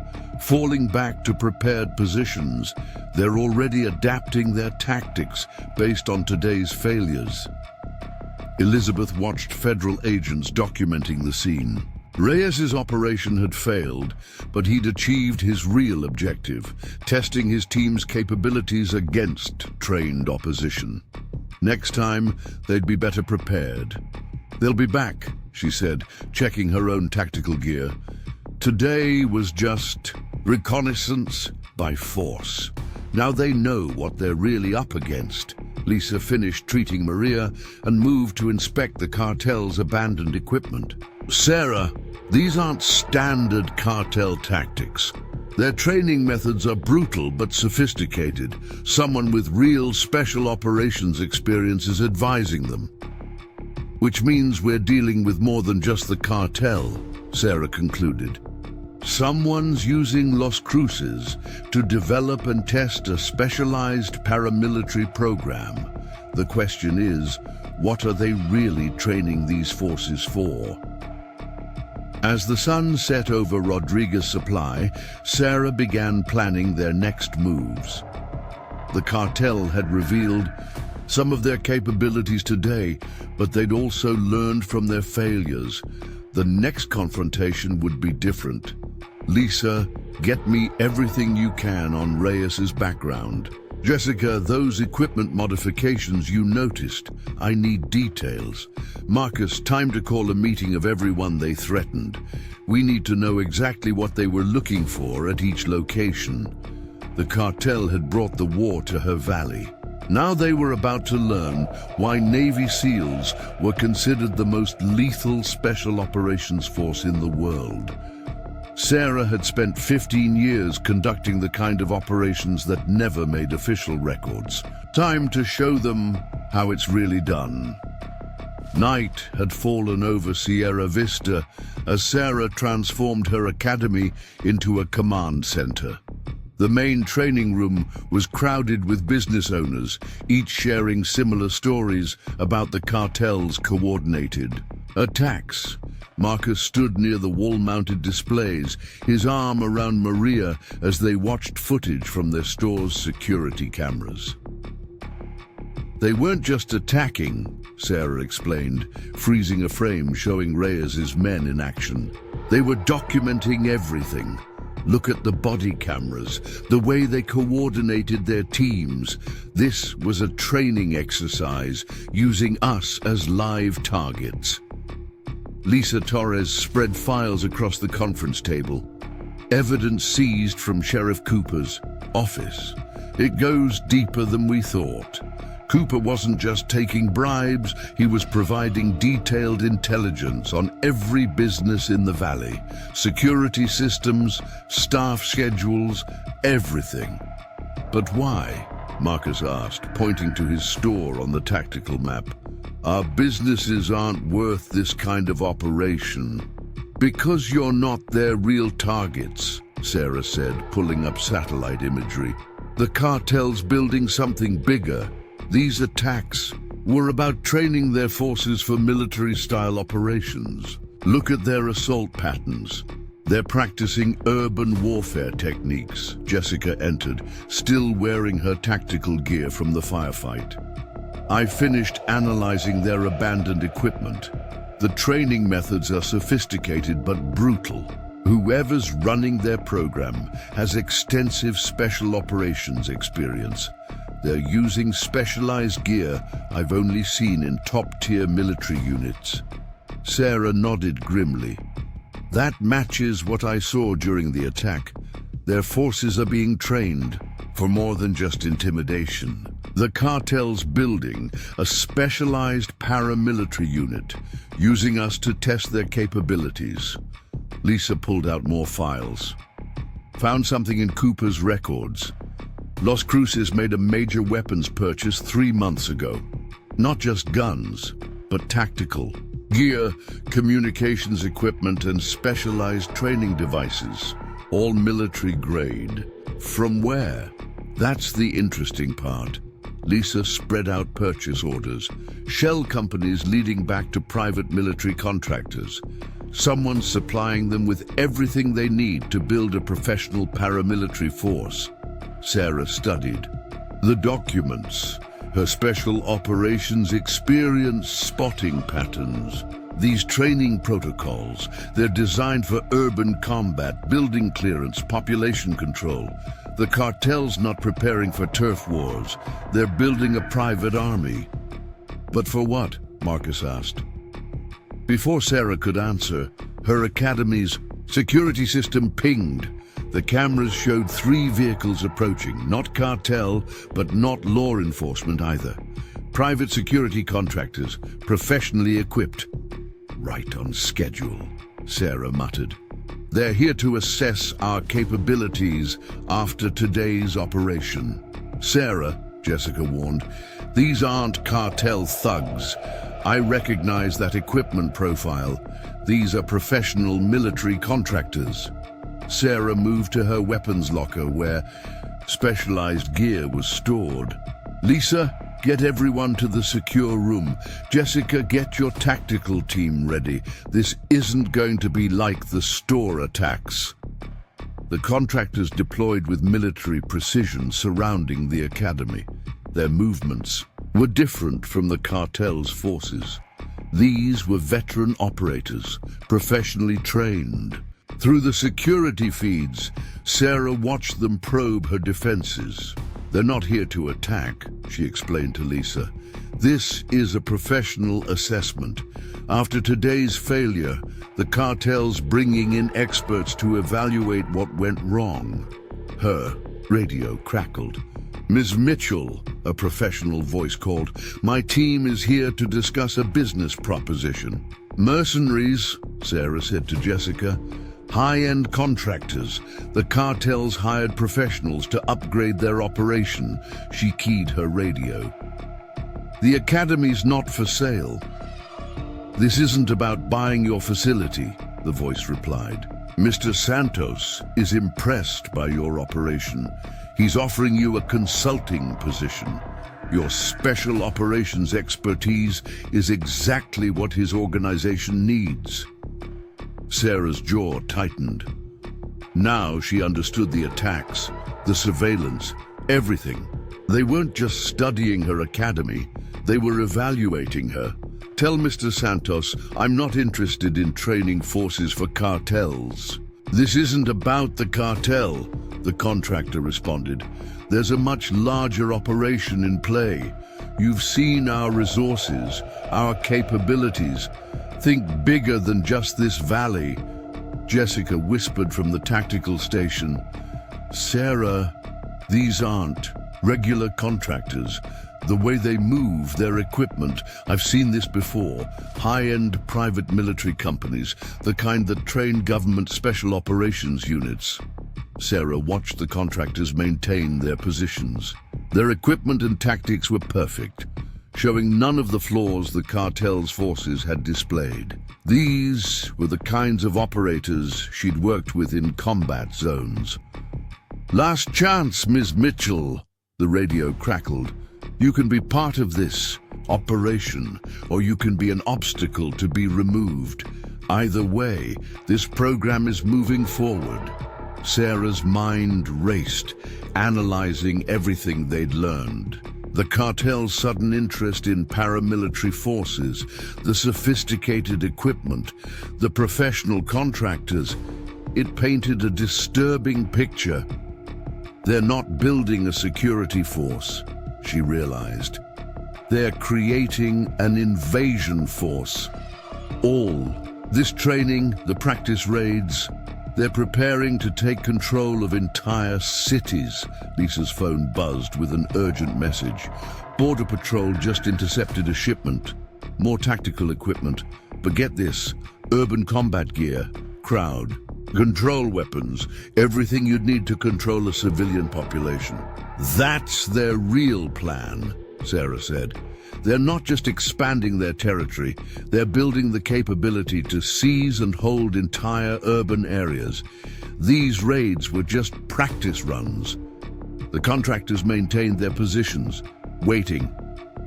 falling back to prepared positions. They're already adapting their tactics based on today's failures. Elizabeth watched federal agents documenting the scene. Reyes's operation had failed, but he'd achieved his real objective, testing his team's capabilities against trained opposition. Next time, they'd be better prepared. "They'll be back," she said, checking her own tactical gear. Today was just reconnaissance by force. Now they know what they're really up against. Lisa finished treating Maria and moved to inspect the cartel's abandoned equipment. "Sarah, these aren't standard cartel tactics. Their training methods are brutal but sophisticated. Someone with real special operations experience is advising them." "Which means we're dealing with more than just the cartel," Sarah concluded. "Someone's using Los Cruces to develop and test a specialized paramilitary program. The question is, what are they really training these forces for?" As the sun set over Rodriguez Supply, Sarah began planning their next moves. The cartel had revealed some of their capabilities today, but they'd also learned from their failures. The next confrontation would be different. "Lisa, get me everything you can on Reyes's background. Jessica, those equipment modifications you noticed, I need details. Marcus, time to call a meeting of everyone they threatened. We need to know exactly what they were looking for at each location." The cartel had brought the war to her valley. Now they were about to learn why Navy SEALs were considered the most lethal special operations force in the world. Sarah had spent 15 years conducting the kind of operations that never made official records. Time to show them how it's really done. Night had fallen over Sierra Vista as Sarah transformed her academy into a command center. The main training room was crowded with business owners, each sharing similar stories about the cartel's coordinated attacks. Marcus stood near the wall-mounted displays, his arm around Maria as they watched footage from their store's security cameras. "They weren't just attacking," Sarah explained, freezing a frame showing Reyes's men in action. "They were documenting everything. Look at the body cameras, the way they coordinated their teams. This was a training exercise, using us as live targets." Lisa Torres spread files across the conference table. "Evidence seized from Sheriff Cooper's office. It goes deeper than we thought. Cooper wasn't just taking bribes, he was providing detailed intelligence on every business in the valley. Security systems, staff schedules, everything." "But why?" Marcus asked, pointing to his store on the tactical map. "Our businesses aren't worth this kind of operation." "Because you're not their real targets," Sarah said, pulling up satellite imagery. "The cartel's building something bigger. These attacks were about training their forces for military-style operations. Look at their assault patterns. They're practicing urban warfare techniques." Jessica entered, still wearing her tactical gear from the firefight. "I finished analyzing their abandoned equipment. The training methods are sophisticated but brutal. Whoever's running their program has extensive special operations experience. They're using specialized gear I've only seen in top-tier military units." Sarah nodded grimly. "That matches what I saw during the attack. Their forces are being trained for more than just intimidation. The cartel's building a specialized paramilitary unit, using us to test their capabilities." Lisa pulled out more files. "Found something in Cooper's records. Los Cruces made a major weapons purchase 3 months ago. Not just guns, but tactical gear, communications equipment, and specialized training devices, all military grade. From where? That's the interesting part." Lisa spread out purchase orders, shell companies leading back to private military contractors. Someone supplying them with everything they need to build a professional paramilitary force. Sarah studied the documents, her special operations experience spotting patterns. These training protocols, they're designed for urban combat, building clearance, population control. The cartel's not preparing for turf wars. They're building a private army. But for what? Marcus asked. Before Sarah could answer, her academy's security system pinged. The cameras showed 3 vehicles approaching, not cartel, but not law enforcement either. Private security contractors, professionally equipped. Right on schedule, Sarah muttered. They're here to assess our capabilities after today's operation. Sarah, Jessica warned, these aren't cartel thugs. I recognize that equipment profile. These are professional military contractors. Sarah moved to her weapons locker where specialized gear was stored. Lisa, get everyone to the secure room. Jessica, get your tactical team ready. This isn't going to be like the store attacks. The contractors deployed with military precision surrounding the academy. Their movements were different from the cartel's forces. These were veteran operators, professionally trained. Through the security feeds, Sarah watched them probe her defenses. They're not here to attack, she explained to Lisa. This is a professional assessment. After today's failure, the cartel's bringing in experts to evaluate what went wrong. Her radio crackled. Ms. Mitchell, a professional voice called, my team is here to discuss a business proposition. Mercenaries, Sarah said to Jessica. High-end contractors. The cartel's hired professionals to upgrade their operation. She keyed her radio. The academy's not for sale. This isn't about buying your facility, the voice replied. Mr. Santos is impressed by your operation. He's offering you a consulting position. Your special operations expertise is exactly what his organization needs. Sarah's jaw tightened. Now she understood the attacks, the surveillance, everything. They weren't just studying her academy, they were evaluating her. Tell Mr. Santos I'm not interested in training forces for cartels. This isn't about the cartel, the contractor responded. There's a much larger operation in play. You've seen our resources, our capabilities. Think bigger than just this valley. Jessica whispered from the tactical station. Sarah, these aren't regular contractors. The way they move, their equipment, I've seen this before. High-end private military companies, the kind that train government special operations units. Sarah watched the contractors maintain their positions. Their equipment and tactics were perfect, showing none of the flaws the cartel's forces had displayed. These were the kinds of operators she'd worked with in combat zones. Last chance, Ms. Mitchell, the radio crackled. You can be part of this operation, or you can be an obstacle to be removed. Either way, this program is moving forward. Sarah's mind raced, analyzing everything they'd learned. The cartel's sudden interest in paramilitary forces, the sophisticated equipment, the professional contractors. It painted a disturbing picture. They're not building a security force, she realized. They're creating an invasion force. All this training, the practice raids, they're preparing to take control of entire cities. Lisa's phone buzzed with an urgent message. Border Patrol just intercepted a shipment. More tactical equipment. But get this, urban combat gear, crowd, control weapons, everything you'd need to control a civilian population. That's their real plan, Sarah said. They're not just expanding their territory, they're building the capability to seize and hold entire urban areas. These raids were just practice runs. The contractors maintained their positions, waiting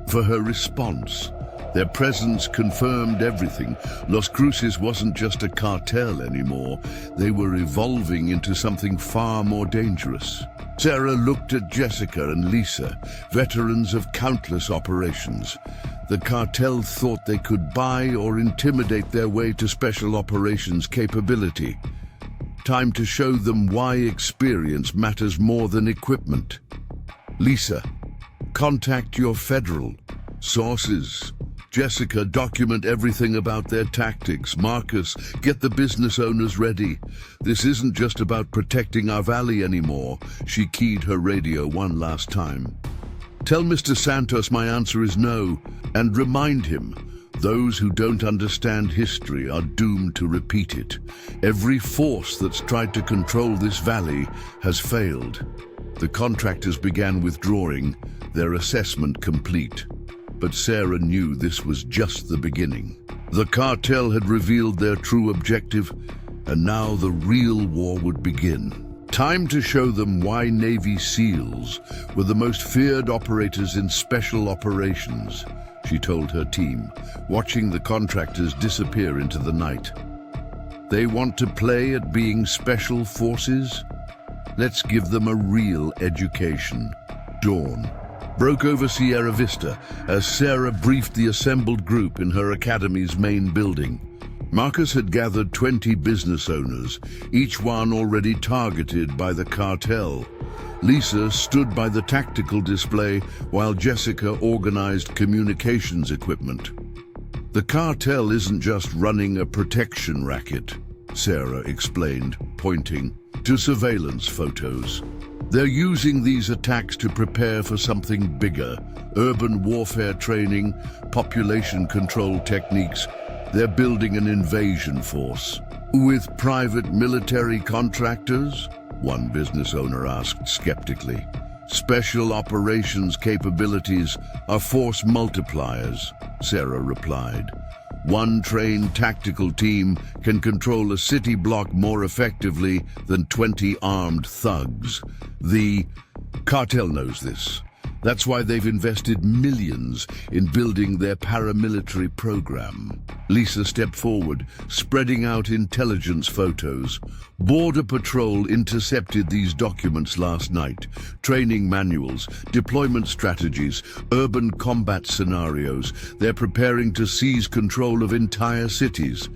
for her response. Their presence confirmed everything. Los Cruces wasn't just a cartel anymore. They were evolving into something far more dangerous. Sarah looked at Jessica and Lisa, veterans of countless operations. The cartel thought they could buy or intimidate their way to special operations capability. Time to show them why experience matters more than equipment. Lisa, contact your federal sources. Jessica, document everything about their tactics. Marcus, get the business owners ready. This isn't just about protecting our valley anymore. She keyed her radio one last time. Tell Mr. Santos my answer is no, and remind him, those who don't understand history are doomed to repeat it. Every force that's tried to control this valley has failed. The contractors began withdrawing, their assessment complete. But Sarah knew this was just the beginning. The cartel had revealed their true objective, and now the real war would begin. Time to show them why Navy SEALs were the most feared operators in special operations, she told her team, watching the contractors disappear into the night. They want to play at being special forces? Let's give them a real education. Dawn broke over Sierra Vista as Sarah briefed the assembled group in her academy's main building. Marcus had gathered 20 business owners, each one already targeted by the cartel. Lisa stood by the tactical display while Jessica organized communications equipment. The cartel isn't just running a protection racket, Sarah explained, pointing to surveillance photos. They're using these attacks to prepare for something bigger: urban warfare training, population control techniques. They're building an invasion force. With private military contractors? One business owner asked skeptically. Special operations capabilities are force multipliers, Sarah replied. One trained tactical team can control a city block more effectively than 20 armed thugs. The cartel knows this. That's why they've invested millions in building their paramilitary program. Lisa stepped forward, spreading out intelligence photos. Border Patrol intercepted these documents last night. Training manuals, deployment strategies, urban combat scenarios. They're preparing to seize control of entire cities.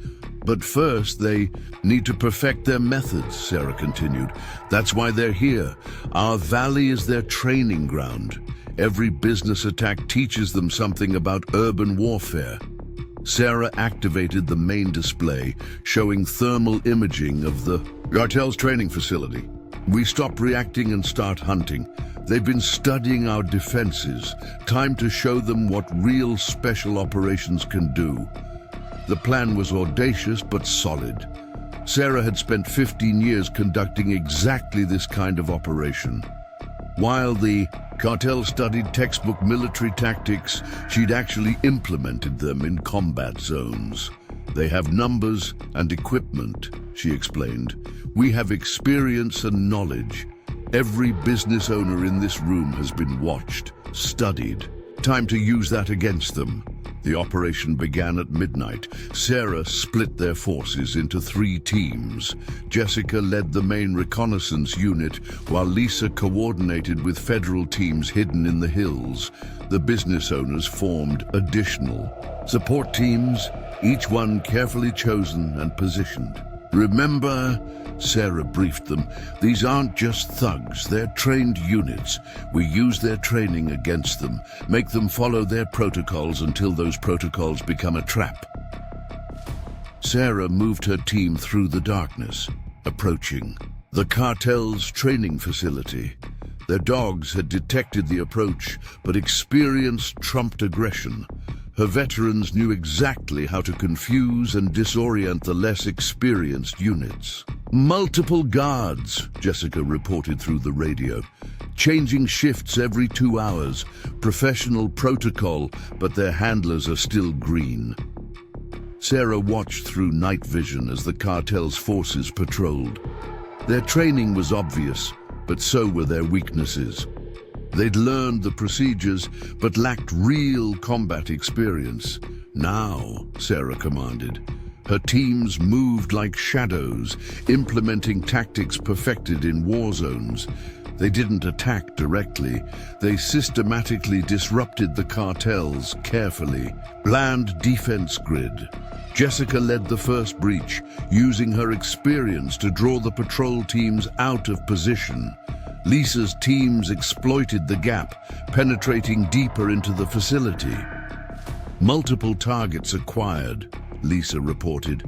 But first, they need to perfect their methods, Sarah continued. That's why they're here. Our valley is their training ground. Every business attack teaches them something about urban warfare. Sarah activated the main display, showing thermal imaging of the cartel's training facility. We stop reacting and start hunting. They've been studying our defenses. Time to show them what real special operations can do. The plan was audacious but solid. Sarah had spent 15 years conducting exactly this kind of operation. While the cartel studied textbook military tactics, she'd actually implemented them in combat zones. They have numbers and equipment, she explained. We have experience and knowledge. Every business owner in this room has been watched, studied. Time to use that against them. The operation began at midnight. Sarah split their forces into 3 teams. Jessica led the main reconnaissance unit, while Lisa coordinated with federal teams hidden in the hills. The business owners formed additional support teams, each one carefully chosen and positioned. Remember, Sarah briefed them, these aren't just thugs, they're trained units. We use their training against them, make them follow their protocols until those protocols become a trap. Sarah moved her team through the darkness, approaching the cartel's training facility. Their dogs had detected the approach, but experience trumped aggression. Her veterans knew exactly how to confuse and disorient the less experienced units. Multiple guards, Jessica reported through the radio. Changing shifts every 2 hours. Professional protocol, but their handlers are still green. Sarah watched through night vision as the cartel's forces patrolled. Their training was obvious, but so were their weaknesses. They'd learned the procedures, but lacked real combat experience. Now, Sarah commanded. Her teams moved like shadows, implementing tactics perfected in war zones. They didn't attack directly. They systematically disrupted the cartels carefully. Bland defense grid. Jessica led the first breach, using her experience to draw the patrol teams out of position. Lisa's teams exploited the gap, penetrating deeper into the facility. Multiple targets acquired, Lisa reported.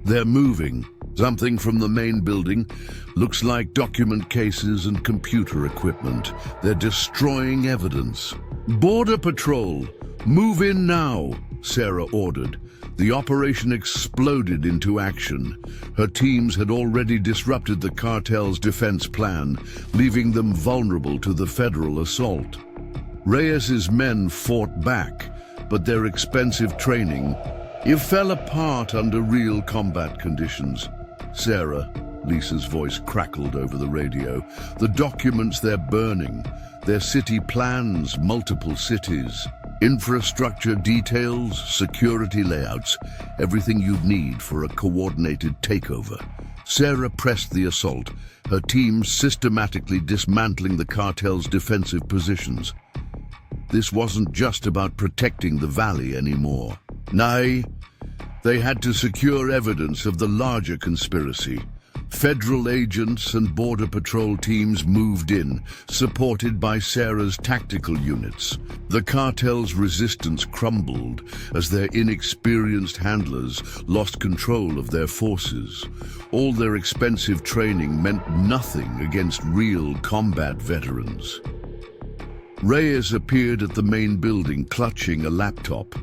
They're moving. Something from the main building. Looks like document cases and computer equipment. They're destroying evidence. Border Patrol, move in now, Sarah ordered. The operation exploded into action. Her teams had already disrupted the cartel's defense plan, leaving them vulnerable to the federal assault. Reyes's men fought back, but their expensive training fell apart under real combat conditions. Sarah, Lisa's voice crackled over the radio. The documents they're burning, their city plans, multiple cities. Infrastructure details, security layouts, everything you'd need for a coordinated takeover. Sarah pressed the assault, her team systematically dismantling the cartel's defensive positions. This wasn't just about protecting the valley anymore. Nay, they had to secure evidence of the larger conspiracy. Federal agents and Border Patrol teams moved in, supported by Sarah's tactical units. The cartel's resistance crumbled as their inexperienced handlers lost control of their forces. All their expensive training meant nothing against real combat veterans. Reyes appeared at the main building, clutching a laptop.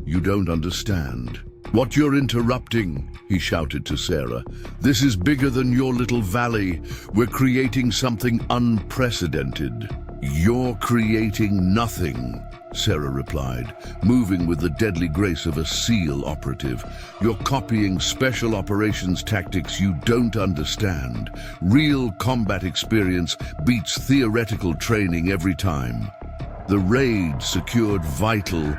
"You don't understand. What you're interrupting," he shouted to Sarah. "This is bigger than your little valley. We're creating something unprecedented." "You're creating nothing," Sarah replied, moving with the deadly grace of a SEAL operative. "You're copying special operations tactics you don't understand. Real combat experience beats theoretical training every time." The raid secured vital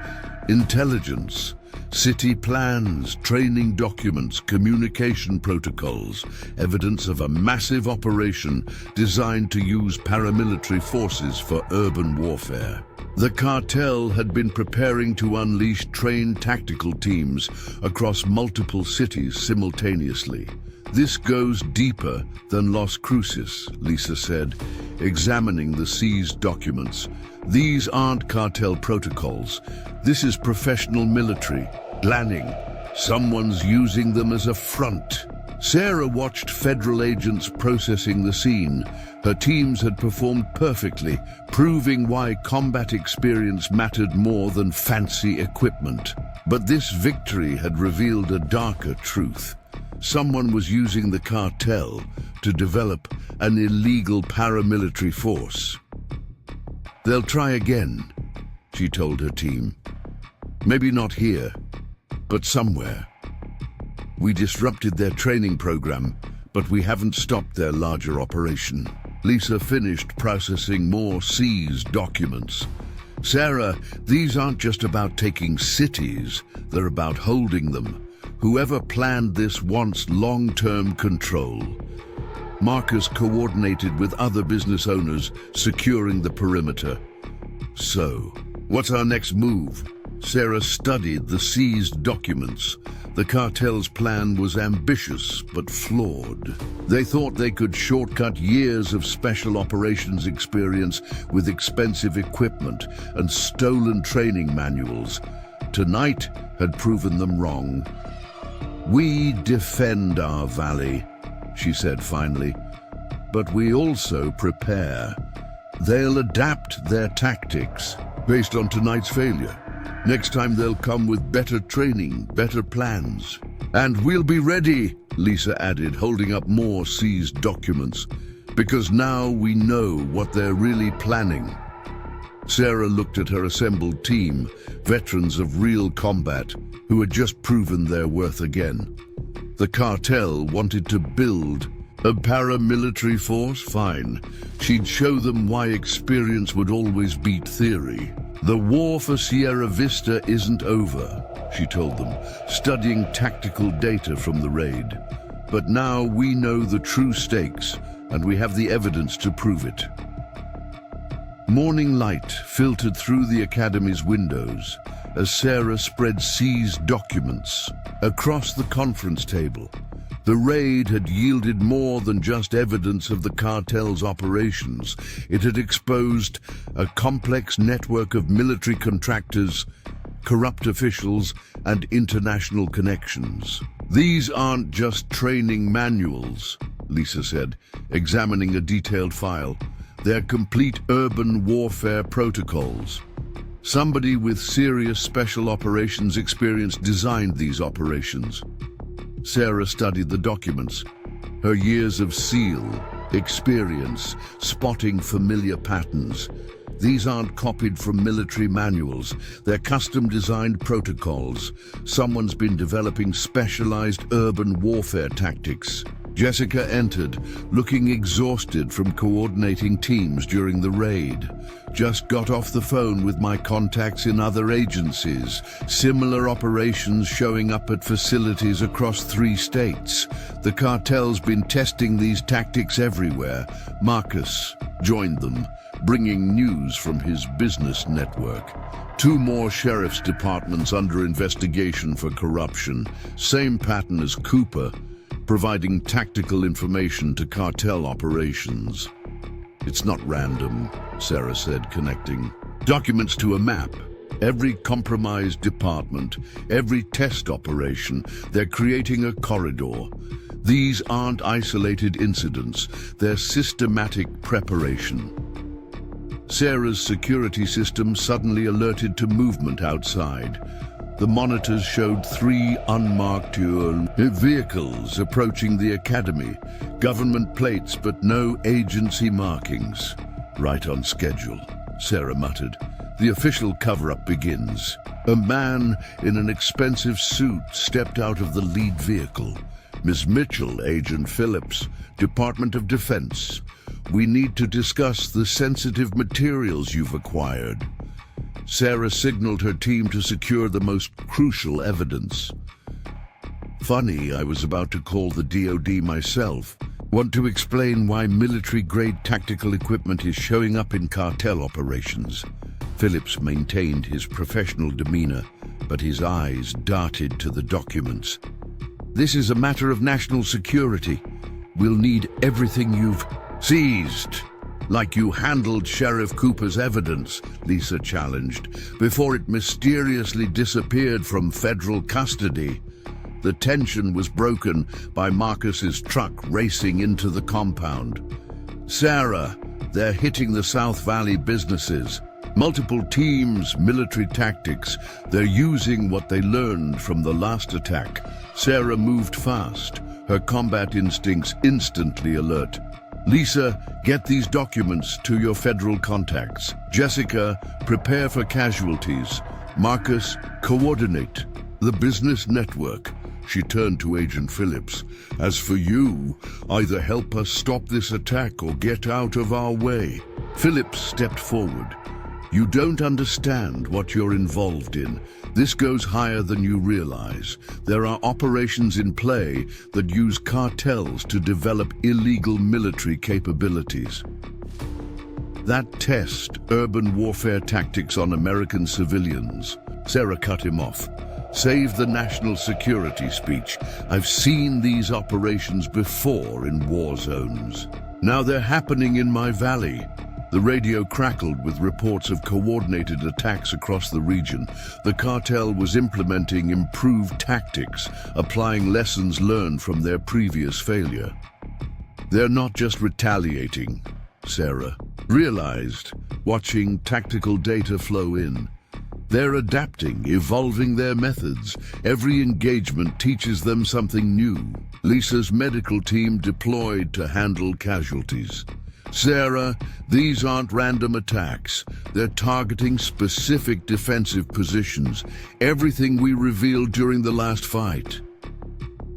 intelligence. City plans, training documents, communication protocols, evidence of a massive operation designed to use paramilitary forces for urban warfare. The cartel had been preparing to unleash trained tactical teams across multiple cities simultaneously. "This goes deeper than Los Cruces," Lisa said, examining the seized documents. "These aren't cartel protocols. This is professional military planning. Someone's using them as a front." Sarah watched federal agents processing the scene. Her teams had performed perfectly, proving why combat experience mattered more than fancy equipment. But this victory had revealed a darker truth. Someone was using the cartel to develop an illegal paramilitary force. "They'll try again," she told her team. "Maybe not here, but somewhere. We disrupted their training program, but we haven't stopped their larger operation." Lisa finished processing more seized documents. "Sarah, these aren't just about taking cities, they're about holding them. Whoever planned this wants long-term control." Marcus coordinated with other business owners, securing the perimeter. "So, what's our next move?" Sarah studied the seized documents. The cartel's plan was ambitious but flawed. They thought they could shortcut years of special operations experience with expensive equipment and stolen training manuals. Tonight had proven them wrong. "We defend our valley," she said finally, "but we also prepare. They'll adapt their tactics based on tonight's failure. Next time they'll come with better training, better plans. And we'll be ready," Lisa added, holding up more seized documents, "because now we know what they're really planning." Sarah looked at her assembled team, veterans of real combat, who had just proven their worth again. The cartel wanted to build A paramilitary force? Fine. She'd show them why experience would always beat theory. The war for Sierra Vista isn't over, she told them, studying tactical data from the raid. But now we know the true stakes, and we have the evidence to prove it. Morning light filtered through the academy's windows as Sarah spread seized documents across the conference table. The raid had yielded more than just evidence of the cartel's operations. It had exposed a complex network of military contractors, corrupt officials, and international connections. These aren't just training manuals, Lisa said, examining a detailed file. They're complete urban warfare protocols. Somebody with serious special operations experience designed these operations. Sarah studied the documents. Her years of SEAL experience spotting familiar patterns. These aren't copied from military manuals. They're custom-designed protocols. Someone's been developing specialized urban warfare tactics. Jessica entered, looking exhausted from coordinating teams during the raid. Just got off the phone with my contacts in other agencies. Similar operations showing up at facilities across 3 states. The cartel's been testing these tactics everywhere. Marcus joined them, bringing news from his business network. 2 more sheriff's departments under investigation for corruption. Same pattern as Cooper, providing tactical information to cartel operations. It's not random, Sarah said, connecting documents to a map. Every compromised department, every test operation, they're creating a corridor. These aren't isolated incidents, they're systematic preparation. Sarah's security system suddenly alerted to movement outside. The monitors showed 3 unmarked vehicles approaching the academy. Government plates, but no agency markings. Right on schedule, Sarah muttered. The official cover-up begins. A man in an expensive suit stepped out of the lead vehicle. Ms. Mitchell, Agent Phillips, Department of Defense. We need to discuss the sensitive materials you've acquired. Sarah signaled her team to secure the most crucial evidence. Funny, I was about to call the DoD myself. Want to explain why military-grade tactical equipment is showing up in cartel operations. Phillips maintained his professional demeanor, but his eyes darted to the documents. This is a matter of national security. We'll need everything you've seized. Like you handled Sheriff Cooper's evidence, Lisa challenged, before it mysteriously disappeared from federal custody. The tension was broken by Marcus's truck racing into the compound. Sarah, they're hitting the South Valley businesses. Multiple teams, military tactics. They're using what they learned from the last attack. Sarah moved fast, her combat instincts instantly alert. Lisa, get these documents to your federal contacts. Jessica, prepare for casualties. Marcus, coordinate the business network. She turned to Agent Phillips. As for you, either help us stop this attack or get out of our way. Phillips stepped forward. You don't understand what you're involved in. This goes higher than you realize. There are operations in play that use cartels to develop illegal military capabilities. That test urban warfare tactics on American civilians. Sarah cut him off. Save the national security speech. I've seen these operations before in war zones. Now they're happening in my valley. The radio crackled with reports of coordinated attacks across the region. The cartel was implementing improved tactics, applying lessons learned from their previous failure. They're not just retaliating, Sarah realized, watching tactical data flow in. They're adapting, evolving their methods. Every engagement teaches them something new. Lisa's medical team deployed to handle casualties. Sarah, these aren't random attacks. They're targeting specific defensive positions. Everything we revealed during the last fight.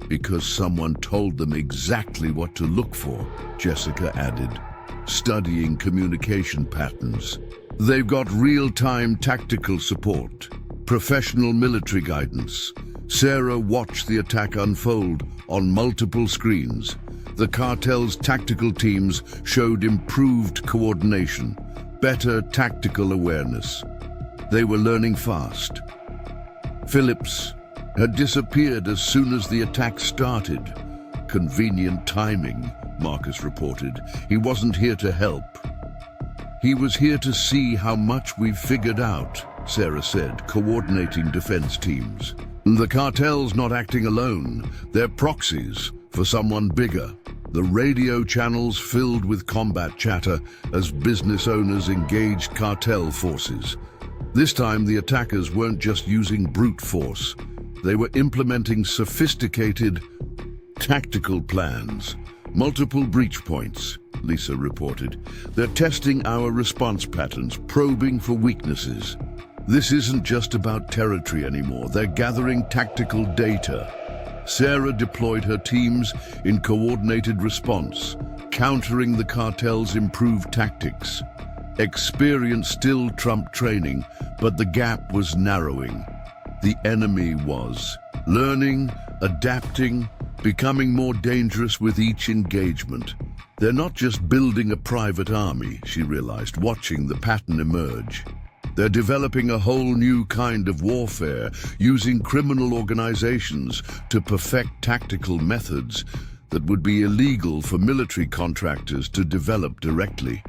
Because someone told them exactly what to look for, Jessica added, studying communication patterns. They've got real-time tactical support, professional military guidance. Sarah watched the attack unfold on multiple screens. The cartel's tactical teams showed improved coordination, better tactical awareness. They were learning fast. Phillips had disappeared as soon as the attack started. Convenient timing, Marcus reported. He wasn't here to help. He was here to see how much we've figured out, Sarah said, coordinating defense teams. The cartel's not acting alone. They're proxies for someone bigger. The radio channels filled with combat chatter as business owners engaged cartel forces. This time, the attackers weren't just using brute force. They were implementing sophisticated tactical plans. Multiple breach points, Lisa reported. They're testing our response patterns, probing for weaknesses. This isn't just about territory anymore. They're gathering tactical data. Sarah deployed her teams in coordinated response, countering the cartel's improved tactics. Experience still trumped training, but the gap was narrowing. The enemy was learning, adapting, becoming more dangerous with each engagement. They're not just building a private army, she realized, watching the pattern emerge. They're developing a whole new kind of warfare, using criminal organizations to perfect tactical methods that would be illegal for military contractors to develop directly.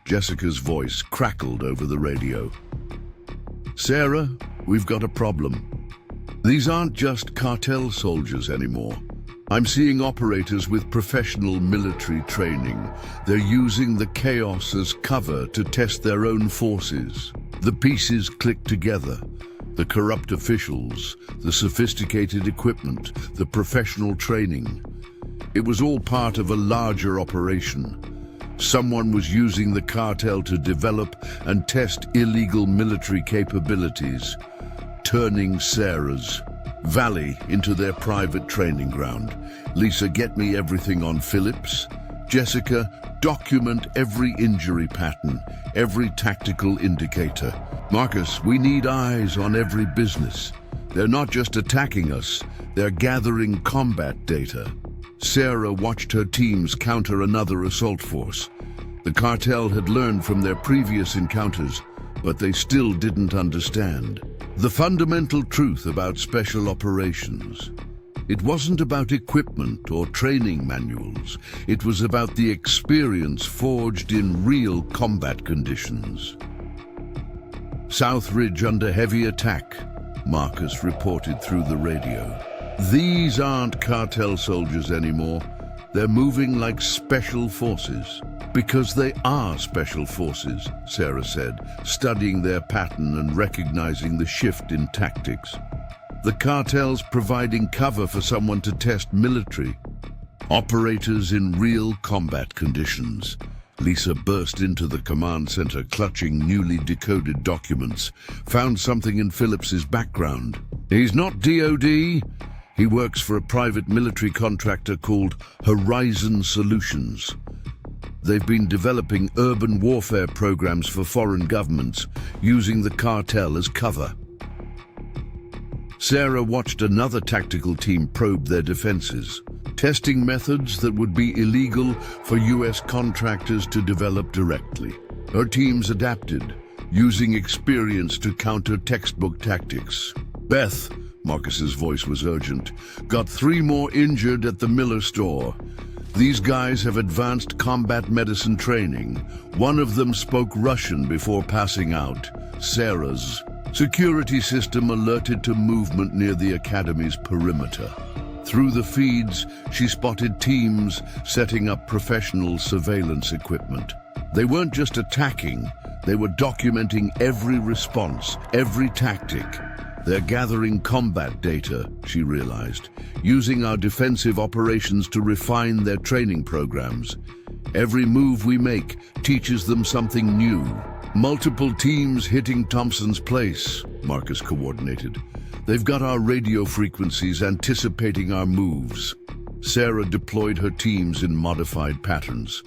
Jessica's voice crackled over the radio. Sarah, we've got a problem. These aren't just cartel soldiers anymore. I'm seeing operators with professional military training. They're using the chaos as cover to test their own forces. The pieces click together. The corrupt officials, the sophisticated equipment, the professional training. It was all part of a larger operation. Someone was using the cartel to develop and test illegal military capabilities, turning Sarah's valley into their private training ground. Lisa, get me everything on Phillips. Jessica, document every injury pattern, every tactical indicator. Marcus, we need eyes on every business. They're not just attacking us, they're gathering combat data. Sarah watched her teams counter another assault force. The cartel had learned from their previous encounters, but they still didn't understand the fundamental truth about special operations. It wasn't about equipment or training manuals. It was about the experience forged in real combat conditions. South Ridge under heavy attack, Marcus reported through the radio. These aren't cartel soldiers anymore. They're moving like special forces. Because they are special forces, Sarah said, studying their pattern and recognizing the shift in tactics. The cartel's providing cover for someone to test military operators in real combat conditions. Lisa burst into the command center, clutching newly decoded documents, found something in Phillips's background. He's not DOD. He works for a private military contractor called Horizon Solutions. They've been developing urban warfare programs for foreign governments, using the cartel as cover. Sarah watched another tactical team probe their defenses, testing methods that would be illegal for US contractors to develop directly. Her teams adapted, using experience to counter textbook tactics. Beth, Marcus's voice was urgent, got 3 more injured at the Miller store. These guys have advanced combat medicine training. One of them spoke Russian before passing out. Sarah's security system alerted to movement near the academy's perimeter. Through the feeds, she spotted teams setting up professional surveillance equipment. They weren't just attacking, they were documenting every response, every tactic. They're gathering combat data, she realized, using our defensive operations to refine their training programs. Every move we make teaches them something new. Multiple teams hitting Thompson's place, Marcus coordinated. They've got our radio frequencies anticipating our moves. Sarah deployed her teams in modified patterns.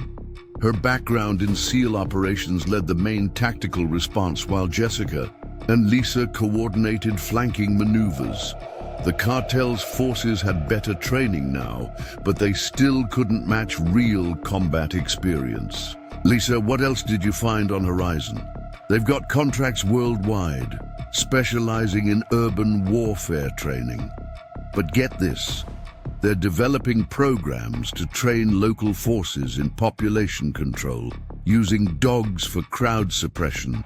Her background in SEAL operations led the main tactical response, while Jessica and Lisa coordinated flanking maneuvers. The cartel's forces had better training now, but they still couldn't match real combat experience. Lisa, what else did you find on Horizon? They've got contracts worldwide, specializing in urban warfare training. But get this, they're developing programs to train local forces in population control, using dogs for crowd suppression.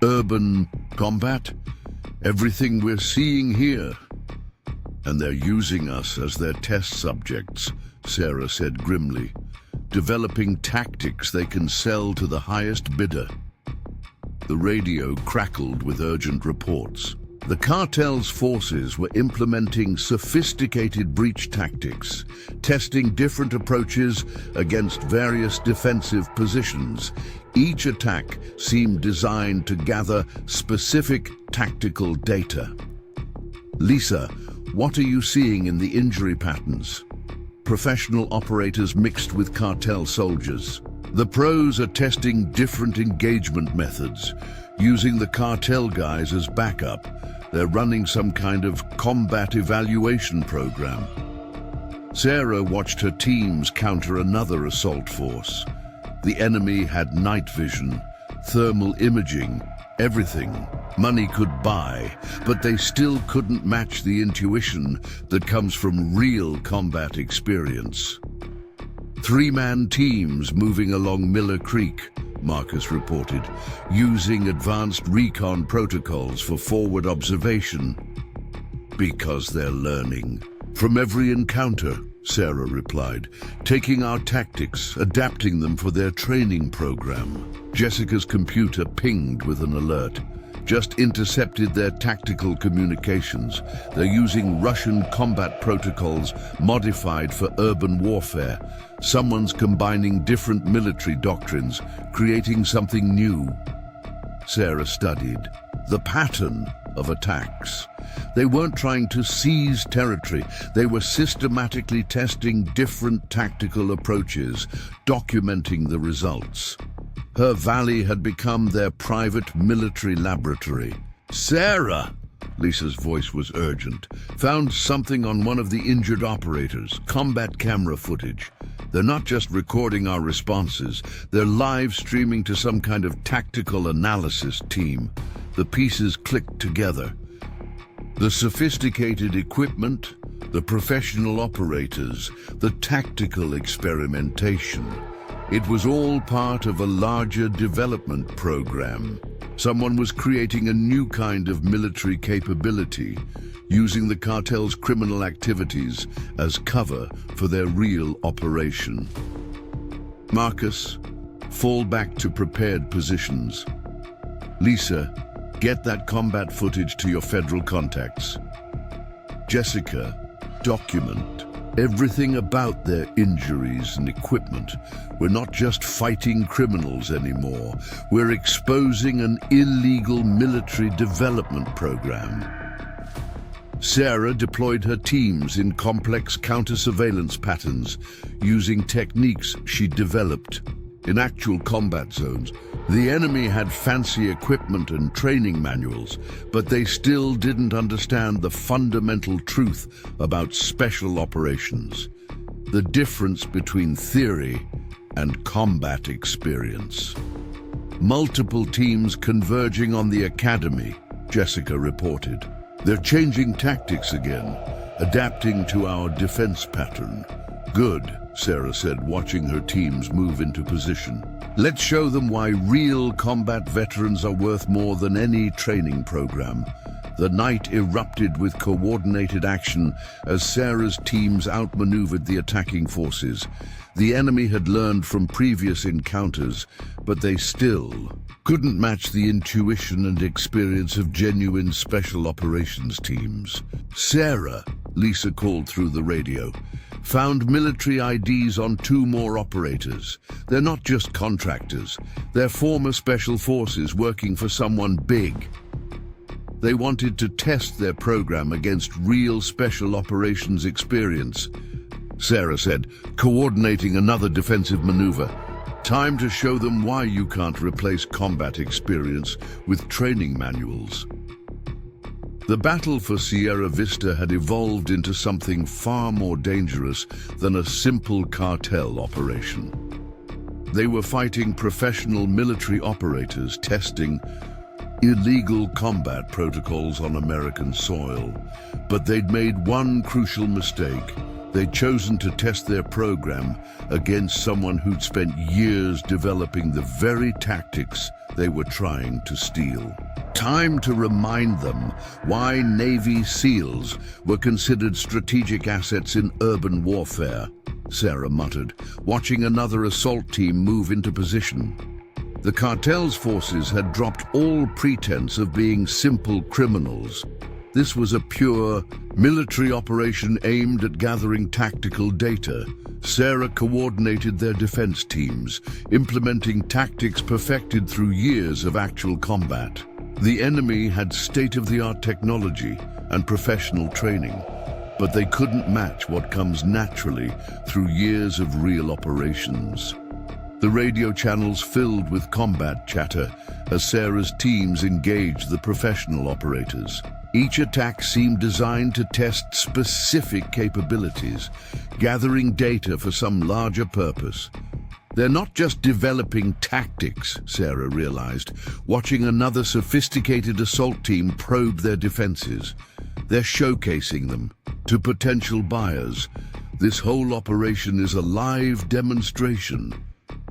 Urban combat? Everything we're seeing here. And they're using us as their test subjects, Sarah said grimly, developing tactics they can sell to the highest bidder. The radio crackled with urgent reports. The cartel's forces were implementing sophisticated breach tactics, testing different approaches against various defensive positions. Each attack seemed designed to gather specific tactical data. Lisa, what are you seeing in the injury patterns? Professional operators mixed with cartel soldiers. The pros are testing different engagement methods, using the cartel guys as backup. They're running some kind of combat evaluation program. Sarah watched her teams counter another assault force. The enemy had night vision, thermal imaging, everything money could buy, but they still couldn't match the intuition that comes from real combat experience. Three-man teams moving along Miller Creek, Marcus reported, using advanced recon protocols for forward observation. Because they're learning. From every encounter, Sarah replied, taking our tactics, adapting them for their training program. Jessica's computer pinged with an alert. Just intercepted their tactical communications. They're using Russian combat protocols modified for urban warfare. Someone's combining different military doctrines, creating something new. Sarah studied the pattern of attacks. They weren't trying to seize territory. They were systematically testing different tactical approaches, documenting the results. Her valley had become their private military laboratory. Sarah, Lisa's voice was urgent, found something on one of the injured operators, combat camera footage. They're not just recording our responses, they're live streaming to some kind of tactical analysis team. The pieces clicked together. The sophisticated equipment, the professional operators, the tactical experimentation. It was all part of a larger development program. Someone was creating a new kind of military capability, using the cartel's criminal activities as cover for their real operation. Marcus, fall back to prepared positions. Lisa, get that combat footage to your federal contacts. Jessica, document everything about their injuries and equipment. We're not just fighting criminals anymore. We're exposing an illegal military development program. Sarah deployed her teams in complex counter-surveillance patterns, using techniques she'd developed. In actual combat zones, the enemy had fancy equipment and training manuals, but they still didn't understand the fundamental truth about special operations, the difference between theory and combat experience. Multiple teams converging on the academy, Jessica reported. They're changing tactics again, adapting to our defense pattern. Good, Sarah said, watching her teams move into position. Let's show them why real combat veterans are worth more than any training program. The night erupted with coordinated action as Sarah's teams outmaneuvered the attacking forces. The enemy had learned from previous encounters, but they still couldn't match the intuition and experience of genuine special operations teams. Sarah, Lisa called through the radio, found military IDs on 2 more operators. They're not just contractors, they're former special forces working for someone big. They wanted to test their program against real special operations experience. Sarah said, coordinating another defensive maneuver. Time to show them why you can't replace combat experience with training manuals. The battle for Sierra Vista had evolved into something far more dangerous than a simple cartel operation. They were fighting professional military operators testing illegal combat protocols on American soil. But they'd made one crucial mistake. They'd chosen to test their program against someone who'd spent years developing the very tactics they were trying to steal. Time to remind them why Navy SEALs were considered strategic assets in urban warfare, Sarah muttered, watching another assault team move into position. The cartel's forces had dropped all pretense of being simple criminals. This was a pure military operation aimed at gathering tactical data. Sarah coordinated their defense teams, implementing tactics perfected through years of actual combat. The enemy had state-of-the-art technology and professional training, but they couldn't match what comes naturally through years of real operations. The radio channels filled with combat chatter as Sarah's teams engaged the professional operators. Each attack seemed designed to test specific capabilities, gathering data for some larger purpose. They're not just developing tactics, Sarah realized, watching another sophisticated assault team probe their defenses. They're showcasing them to potential buyers. This whole operation is a live demonstration.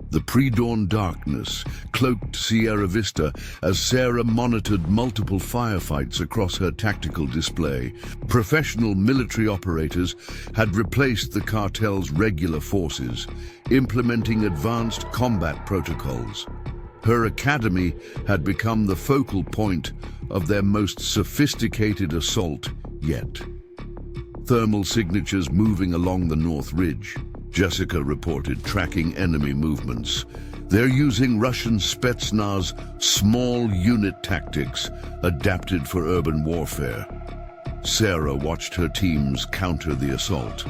The pre-dawn darkness cloaked Sierra Vista as Sarah monitored multiple firefights across her tactical display. Professional military operators had replaced the cartel's regular forces, implementing advanced combat protocols. Her academy had become the focal point of their most sophisticated assault yet. Thermal signatures moving along the North Ridge. Jessica reported, tracking enemy movements. They're using Russian Spetsnaz small unit tactics adapted for urban warfare. Sarah watched her teams counter the assault.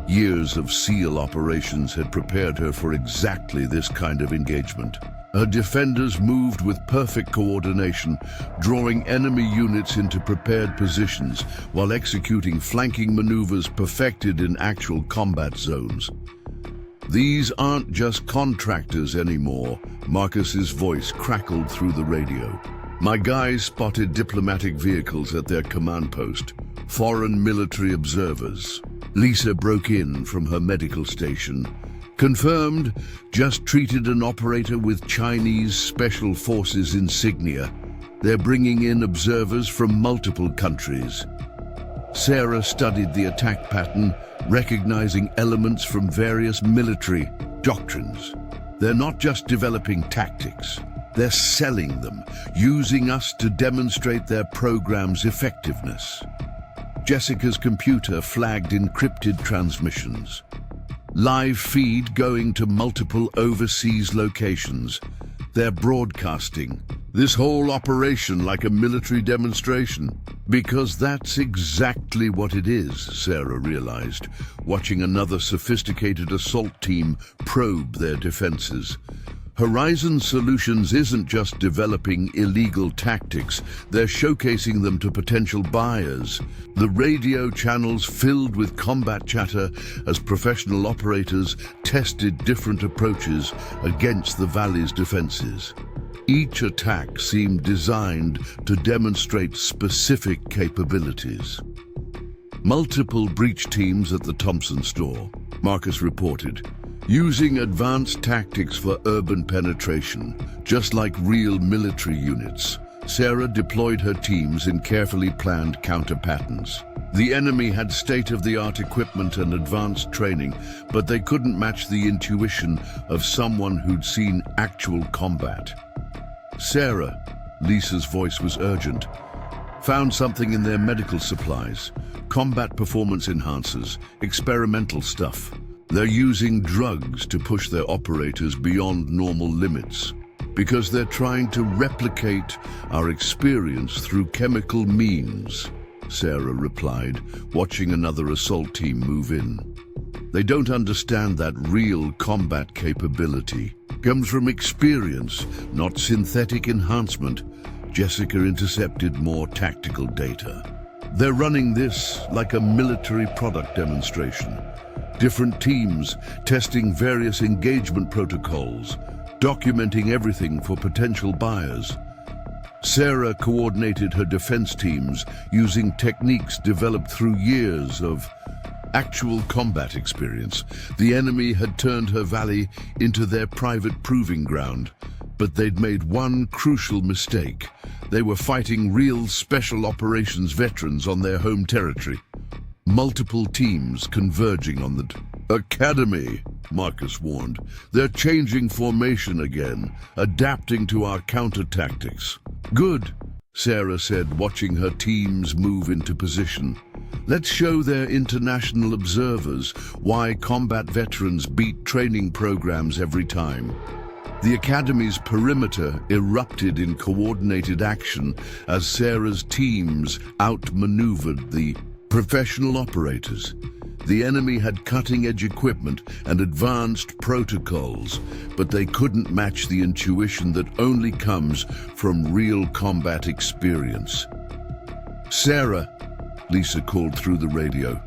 Years of SEAL operations had prepared her for exactly this kind of engagement. Her defenders moved with perfect coordination, drawing enemy units into prepared positions while executing flanking maneuvers perfected in actual combat zones. These aren't just contractors anymore, Marcus's voice crackled through the radio. My guys spotted diplomatic vehicles at their command post, foreign military observers. Lisa broke in from her medical station. Confirmed, just treated an operator with Chinese Special Forces insignia. They're bringing in observers from multiple countries. Sarah studied the attack pattern, recognizing elements from various military doctrines. They're not just developing tactics, they're selling them, using us to demonstrate their program's effectiveness. Jessica's computer flagged encrypted transmissions. Live feed going to multiple overseas locations. They're broadcasting this whole operation like a military demonstration. Because that's exactly what it is, Sarah realized, watching another sophisticated assault team probe their defenses. Horizon Solutions isn't just developing illegal tactics, they're showcasing them to potential buyers. The radio channels filled with combat chatter as professional operators tested different approaches against the Valley's defenses. Each attack seemed designed to demonstrate specific capabilities. Multiple breach teams at the Thompson store, Marcus reported, using advanced tactics for urban penetration, just like real military units. Sarah deployed her teams in carefully planned counter patterns. The enemy had state-of-the-art equipment and advanced training, but they couldn't match the intuition of someone who'd seen actual combat. Sarah, Lisa's voice was urgent, found something in their medical supplies, combat performance enhancers, experimental stuff. They're using drugs to push their operators beyond normal limits. Because they're trying to replicate our experience through chemical means, Sarah replied, watching another assault team move in. They don't understand that real combat capability comes from experience, not synthetic enhancement. Jessica intercepted more tactical data. They're running this like a military product demonstration. Different teams testing various engagement protocols, documenting everything for potential buyers. Sarah coordinated her defense teams using techniques developed through years of actual combat experience. The enemy had turned her valley into their private proving ground, but they'd made one crucial mistake. They were fighting real special operations veterans on their home territory. Multiple teams converging on the academy, Marcus warned. They're changing formation again, adapting to our counter-tactics. Good, Sarah said, watching her teams move into position. Let's show their international observers why combat veterans beat training programs every time. The Academy's perimeter erupted in coordinated action as Sarah's teams outmaneuvered the professional operators. The enemy had cutting-edge equipment and advanced protocols, but they couldn't match the intuition that only comes from real combat experience. Sarah, Lisa called through the radio,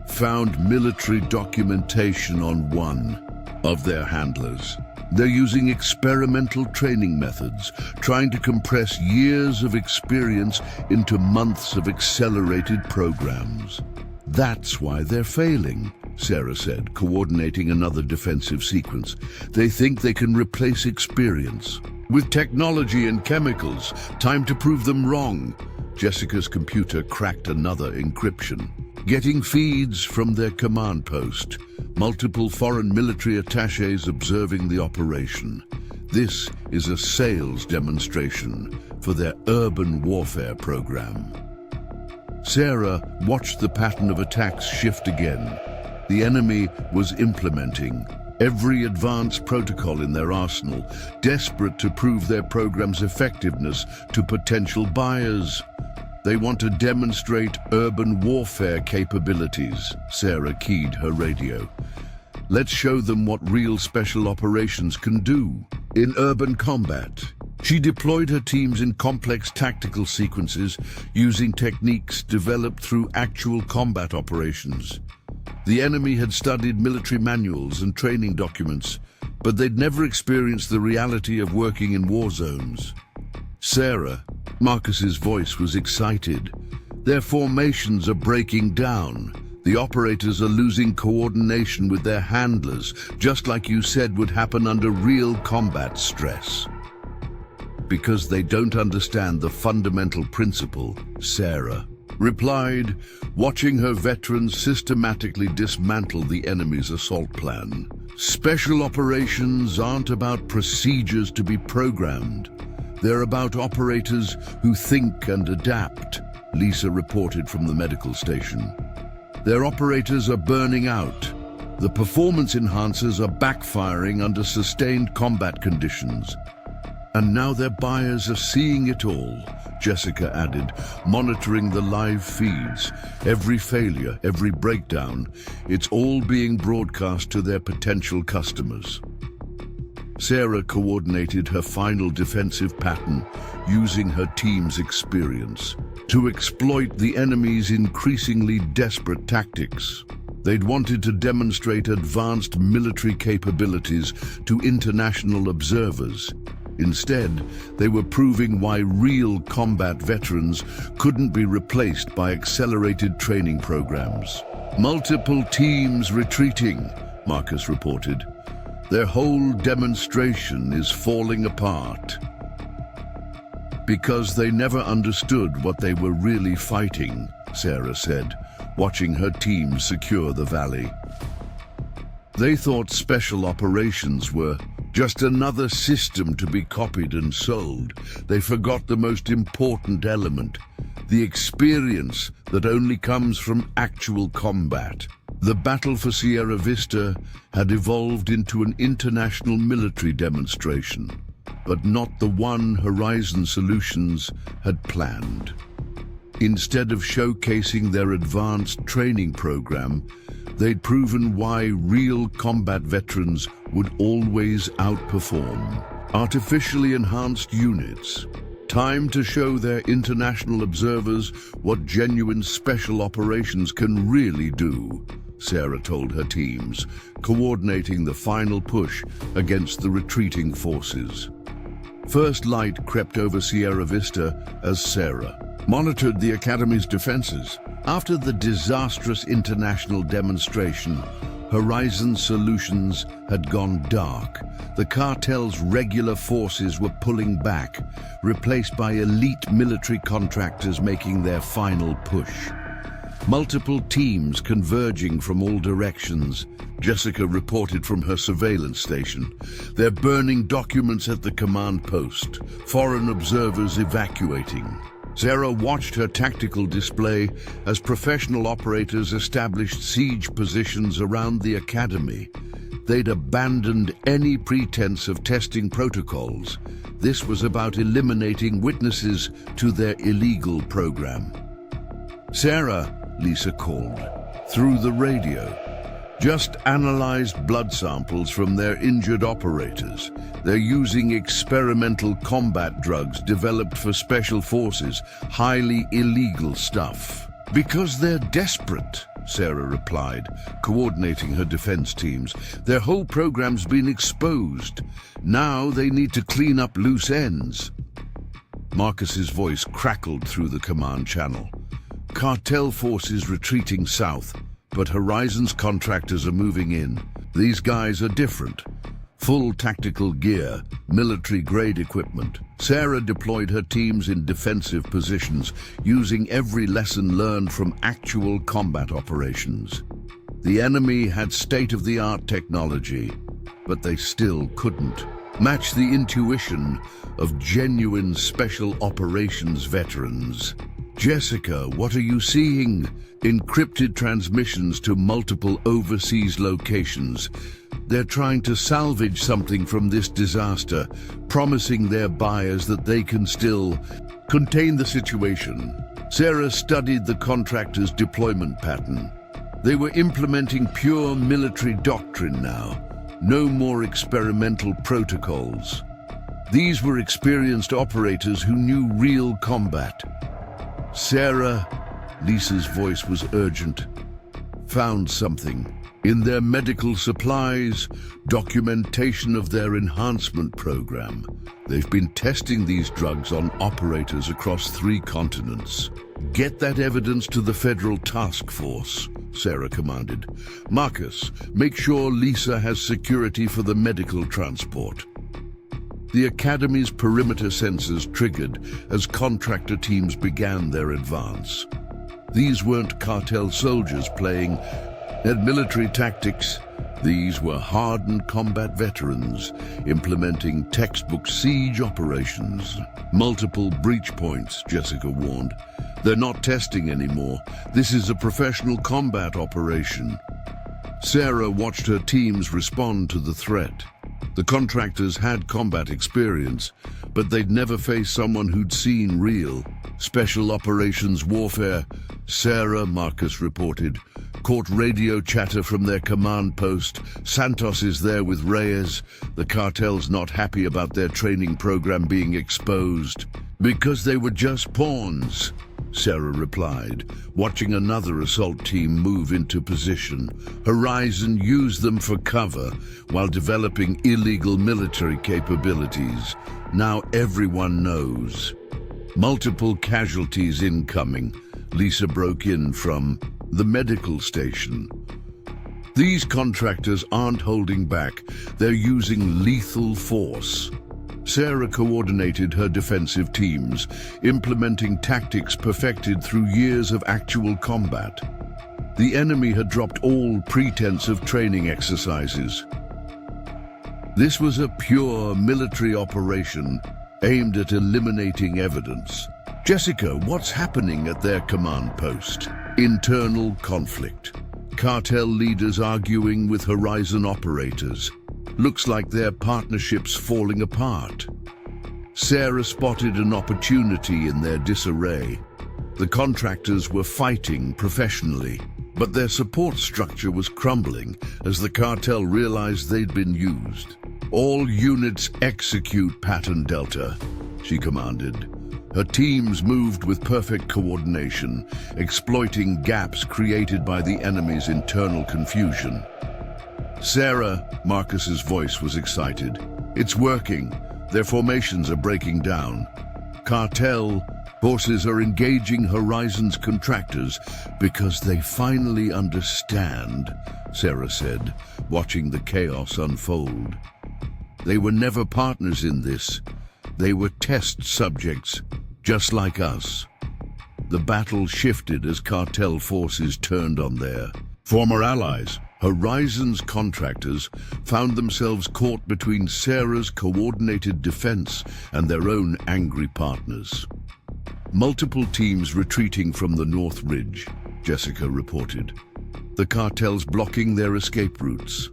found military documentation on one of their handlers. They're using experimental training methods, trying to compress years of experience into months of accelerated programs. That's why they're failing, Sarah said, coordinating another defensive sequence. They think they can replace experience with technology and chemicals. Time to prove them wrong. Jessica's computer cracked another encryption. Getting feeds from their command post. Multiple foreign military attaches observing the operation. This is a sales demonstration for their urban warfare program. Sarah watched the pattern of attacks shift again. The enemy was implementing every advanced protocol in their arsenal, desperate to prove their program's effectiveness to potential buyers. They want to demonstrate urban warfare capabilities, Sarah keyed her radio. Let's show them what real special operations can do in urban combat. She deployed her teams in complex tactical sequences using techniques developed through actual combat operations. The enemy had studied military manuals and training documents, but they'd never experienced the reality of working in war zones. Sarah, Marcus's voice was excited. Their formations are breaking down. The operators are losing coordination with their handlers, just like you said would happen under real combat stress. Because they don't understand the fundamental principle, Sarah replied, watching her veterans systematically dismantle the enemy's assault plan. Special operations aren't about procedures to be programmed. They're about operators who think and adapt, Lisa reported from the medical station. Their operators are burning out. The performance enhancers are backfiring under sustained combat conditions. And now their buyers are seeing it all, Jessica added, monitoring the live feeds. Every failure, every breakdown, it's all being broadcast to their potential customers. Sarah coordinated her final defensive pattern using her team's experience to exploit the enemy's increasingly desperate tactics. They'd wanted to demonstrate advanced military capabilities to international observers. Instead, they were proving why real combat veterans couldn't be replaced by accelerated training programs. Multiple teams retreating, Marcus reported. Their whole demonstration is falling apart. Because they never understood what they were really fighting, Sarah said, watching her team secure the valley. They thought special operations were just another system to be copied and sold. They forgot the most important element, the experience that only comes from actual combat. The battle for Sierra Vista had evolved into an international military demonstration. but not the one Horizon Solutions had planned. Instead of showcasing their advanced training program, they'd proven why real combat veterans would always outperform. Artificially enhanced units. Time to show their international observers what genuine special operations can really do, Sarah told her teams, coordinating the final push against the retreating forces. First light crept over Sierra Vista as Sarah monitored the Academy's defenses. After the disastrous international demonstration, Horizon Solutions had gone dark. The cartel's regular forces were pulling back, replaced by elite military contractors making their final push. Multiple teams converging from all directions, Jessica reported from her surveillance station. They're burning documents at the command post, foreign observers evacuating. Sarah watched her tactical display as professional operators established siege positions around the academy. They'd abandoned any pretense of testing protocols. This was about eliminating witnesses to their illegal program. Sarah, Lisa called, through the radio. Just analyzed blood samples from their injured operators. They're using experimental combat drugs developed for special forces, highly illegal stuff. Because they're desperate, Sarah replied, coordinating her defense teams. Their whole program's been exposed. Now they need to clean up loose ends. Marcus's voice crackled through the command channel. Cartel forces retreating south, but Horizon's contractors are moving in. These guys are different. Full tactical gear, military-grade equipment. Sarah deployed her teams in defensive positions, using every lesson learned from actual combat operations. The enemy had state-of-the-art technology, but they still couldn't match the intuition of genuine special operations veterans. Jessica, what are you seeing? Encrypted transmissions to multiple overseas locations. They're trying to salvage something from this disaster, promising their buyers that they can still contain the situation. Sarah studied the contractors' deployment pattern. They were implementing pure military doctrine now. No more experimental protocols. These were experienced operators who knew real combat. Sarah, Lisa's voice was urgent, found something. In their medical supplies, documentation of their enhancement program. They've been testing these drugs on operators across 3 continents. Get that evidence to the federal task force, Sarah commanded. Marcus, make sure Lisa has security for the medical transport. The Academy's perimeter sensors triggered as contractor teams began their advance. These weren't cartel soldiers playing at military tactics. These were hardened combat veterans implementing textbook siege operations. Multiple breach points, Jessica warned. They're not testing anymore. This is a professional combat operation. Sarah watched her teams respond to the threat. The contractors had combat experience, but they'd never faced someone who'd seen real special operations warfare. Sarah, Marcus reported, caught radio chatter from their command post. Santos is there with Reyes. The cartel's not happy about their training program being exposed. Because they were just pawns, Sarah replied, watching another assault team move into position. Horizon used them for cover while developing illegal military capabilities. Now everyone knows. Multiple casualties incoming. Lisa broke in from the medical station. These contractors aren't holding back. They're using lethal force. Sarah coordinated her defensive teams, implementing tactics perfected through years of actual combat. The enemy had dropped all pretense of training exercises. This was a pure military operation aimed at eliminating evidence. Jessica, what's happening at their command post? Internal conflict. Cartel leaders arguing with Horizon operators. Looks like their partnership's falling apart. Sarah spotted an opportunity in their disarray. The contractors were fighting professionally, but their support structure was crumbling as the cartel realized they'd been used. "All units execute Pattern Delta," she commanded. Her teams moved with perfect coordination, exploiting gaps created by the enemy's internal confusion. "Sarah," Marcus's voice was excited. "It's working. Their formations are breaking down. Cartel forces are engaging Horizon's contractors because they finally understand," Sarah said, watching the chaos unfold. "They were never partners in this. They were test subjects, just like us." The battle shifted as cartel forces turned on their former allies. Horizon's contractors found themselves caught between Sarah's coordinated defense and their own angry partners. "Multiple teams retreating from the North Ridge," Jessica reported. "The cartel's blocking their escape routes."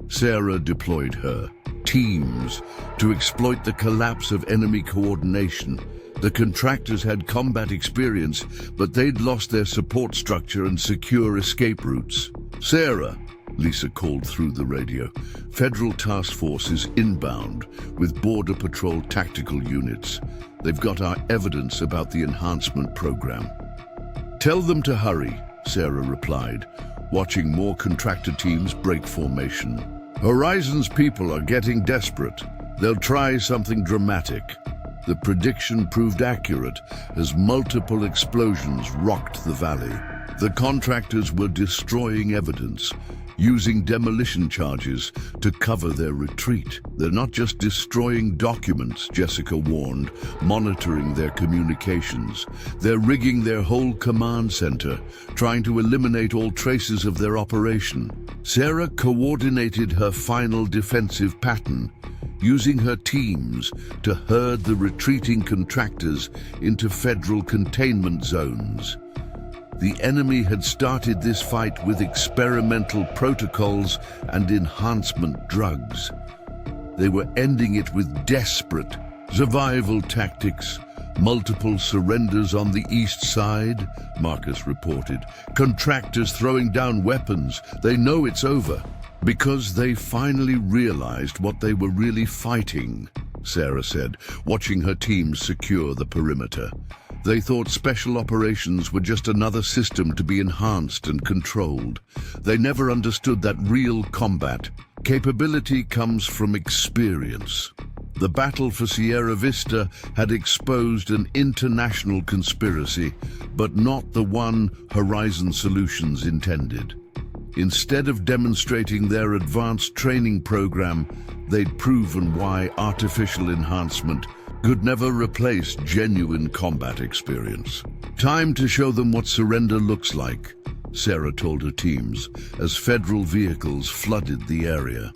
Sarah deployed her teams to exploit the collapse of enemy coordination. The contractors had combat experience, but they'd lost their support structure and secure escape routes. "Sarah," Lisa called through the radio, "Federal task force is inbound with Border Patrol tactical units. They've got our evidence about the enhancement program." "Tell them to hurry," Sarah replied, watching more contractor teams break formation. "Horizon's people are getting desperate. They'll try something dramatic." The prediction proved accurate as multiple explosions rocked the valley. The contractors were destroying evidence, using demolition charges to cover their retreat. "They're not just destroying documents," Jessica warned, monitoring their communications. "They're rigging their whole command center, trying to eliminate all traces of their operation." Sarah coordinated her final defensive pattern, using her teams to herd the retreating contractors into federal containment zones. The enemy had started this fight with experimental protocols and enhancement drugs. They were ending it with desperate survival tactics. "Multiple surrenders on the east side," Marcus reported. "Contractors throwing down weapons. They know it's over." "Because they finally realized what they were really fighting," Sarah said, watching her team secure the perimeter. "They thought special operations were just another system to be enhanced and controlled. They never understood that real combat capability comes from experience." The battle for Sierra Vista had exposed an international conspiracy, but not the one Horizon Solutions intended. Instead of demonstrating their advanced training program, they'd proven why artificial enhancement could never replace genuine combat experience. "Time to show them what surrender looks like," Sarah told her teams as federal vehicles flooded the area.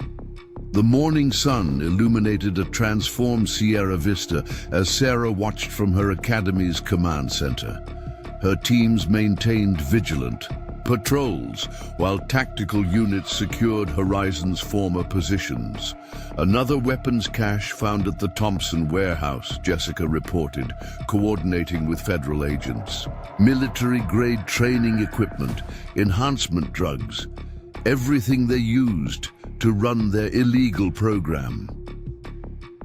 The morning sun illuminated a transformed Sierra Vista as Sarah watched from her academy's command center. Her teams maintained vigilant patrols while tactical units secured Horizon's former positions. "Another weapons cache found at the Thompson warehouse," Jessica reported, coordinating with federal agents. "Military-grade training equipment, enhancement drugs, everything they used to run their illegal program."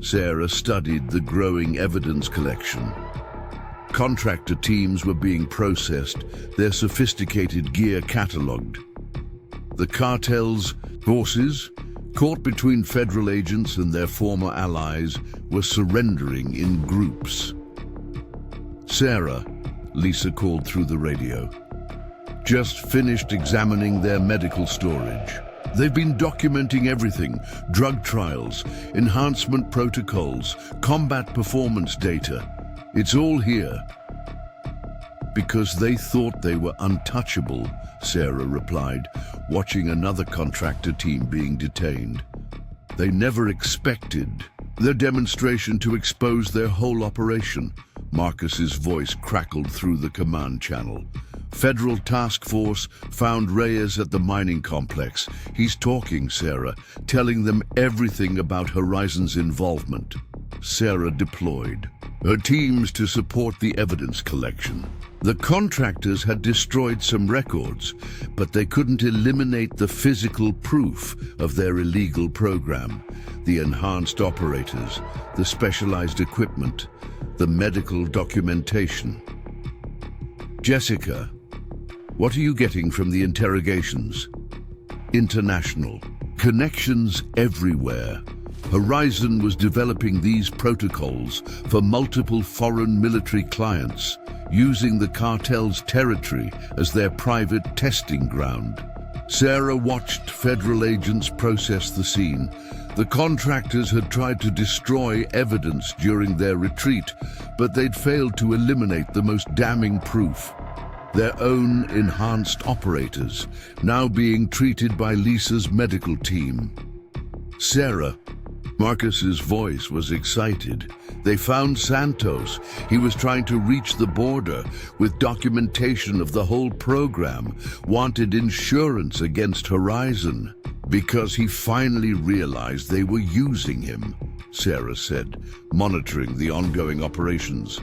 Sarah studied the growing evidence collection. Contractor teams were being processed, their sophisticated gear catalogued. The cartel's forces, caught between federal agents and their former allies, were surrendering in groups. "Sarah," Lisa called through the radio, "just finished examining their medical storage. They've been documenting everything: drug trials, enhancement protocols, combat performance data. It's all here." "Because they thought they were untouchable," Sarah replied, watching another contractor team being detained. "They never expected their demonstration to expose their whole operation." Marcus's voice crackled through the command channel. Federal task force found Reyes at the mining complex. He's talking, Sarah, telling them everything about Horizon's involvement. Sarah deployed her teams to support the evidence collection. The contractors had destroyed some records, but they couldn't eliminate the physical proof of their illegal program. The enhanced operators, the specialized equipment, the medical documentation. Jessica, what are you getting from the interrogations? International. Connections everywhere. Horizon was developing these protocols for multiple foreign military clients, using the cartel's territory as their private testing ground. Sarah watched federal agents process the scene. The contractors had tried to destroy evidence during their retreat, but they'd failed to eliminate the most damning proof. Their own enhanced operators, now being treated by Lisa's medical team. Sarah, Marcus's voice was excited. They found Santos. He was trying to reach the border with documentation of the whole program, wanted insurance against Horizon, because he finally realized they were using him, Sarah said, monitoring the ongoing operations.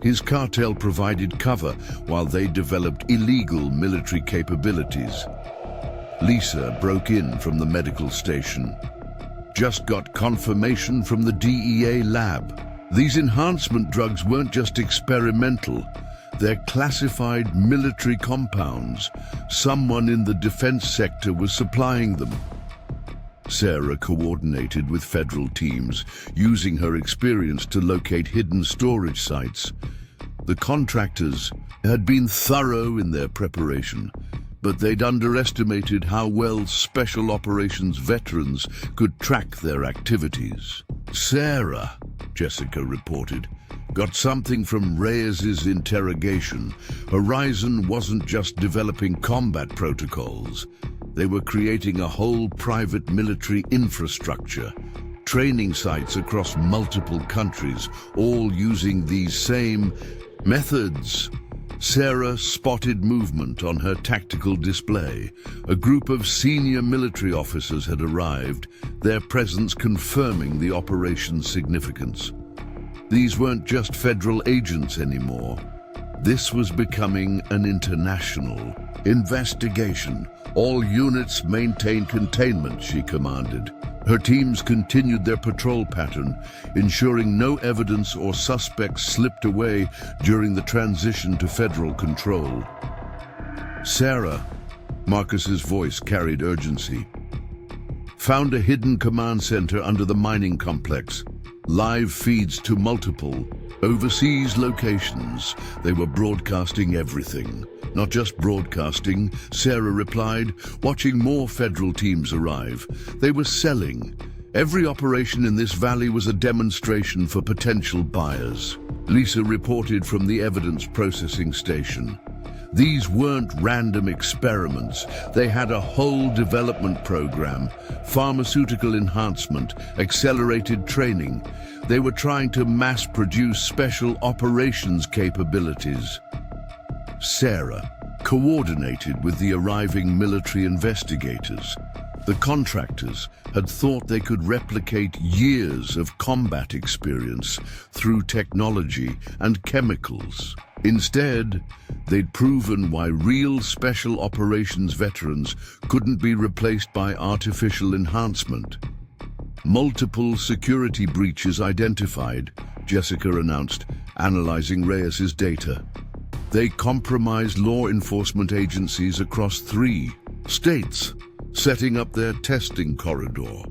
His cartel provided cover while they developed illegal military capabilities. Lisa broke in from the medical station. Just got confirmation from the DEA lab. These enhancement drugs weren't just experimental. They're classified military compounds. Someone in the defense sector was supplying them. Sarah coordinated with federal teams, using her experience to locate hidden storage sites. The contractors had been thorough in their preparation, but they'd underestimated how well special operations veterans could track their activities. Sarah, Jessica reported, got something from Reyes's interrogation. Horizon wasn't just developing combat protocols. They were creating a whole private military infrastructure, training sites across multiple countries, all using these same methods. Sarah spotted movement on her tactical display. A group of senior military officers had arrived, their presence confirming the operation's significance. These weren't just federal agents anymore. This was becoming an international investigation. All units maintain containment, she commanded. Her teams continued their patrol pattern, ensuring no evidence or suspects slipped away during the transition to federal control. Sarah, Marcus's voice carried urgency, found a hidden command center under the mining complex. Live feeds to multiple overseas locations. They were broadcasting everything. Not just broadcasting, Sarah replied, watching more federal teams arrive. They were selling. Every operation in this valley was a demonstration for potential buyers. Lisa reported from the evidence processing station. These weren't random experiments. They had a whole development program, pharmaceutical enhancement, accelerated training. They were trying to mass-produce special operations capabilities. Sarah coordinated with the arriving military investigators. The contractors had thought they could replicate years of combat experience through technology and chemicals. Instead, they'd proven why real special operations veterans couldn't be replaced by artificial enhancement. Multiple security breaches identified, Jessica announced, analyzing Reyes's data. They compromised law enforcement agencies across 3 states, setting up their testing corridor.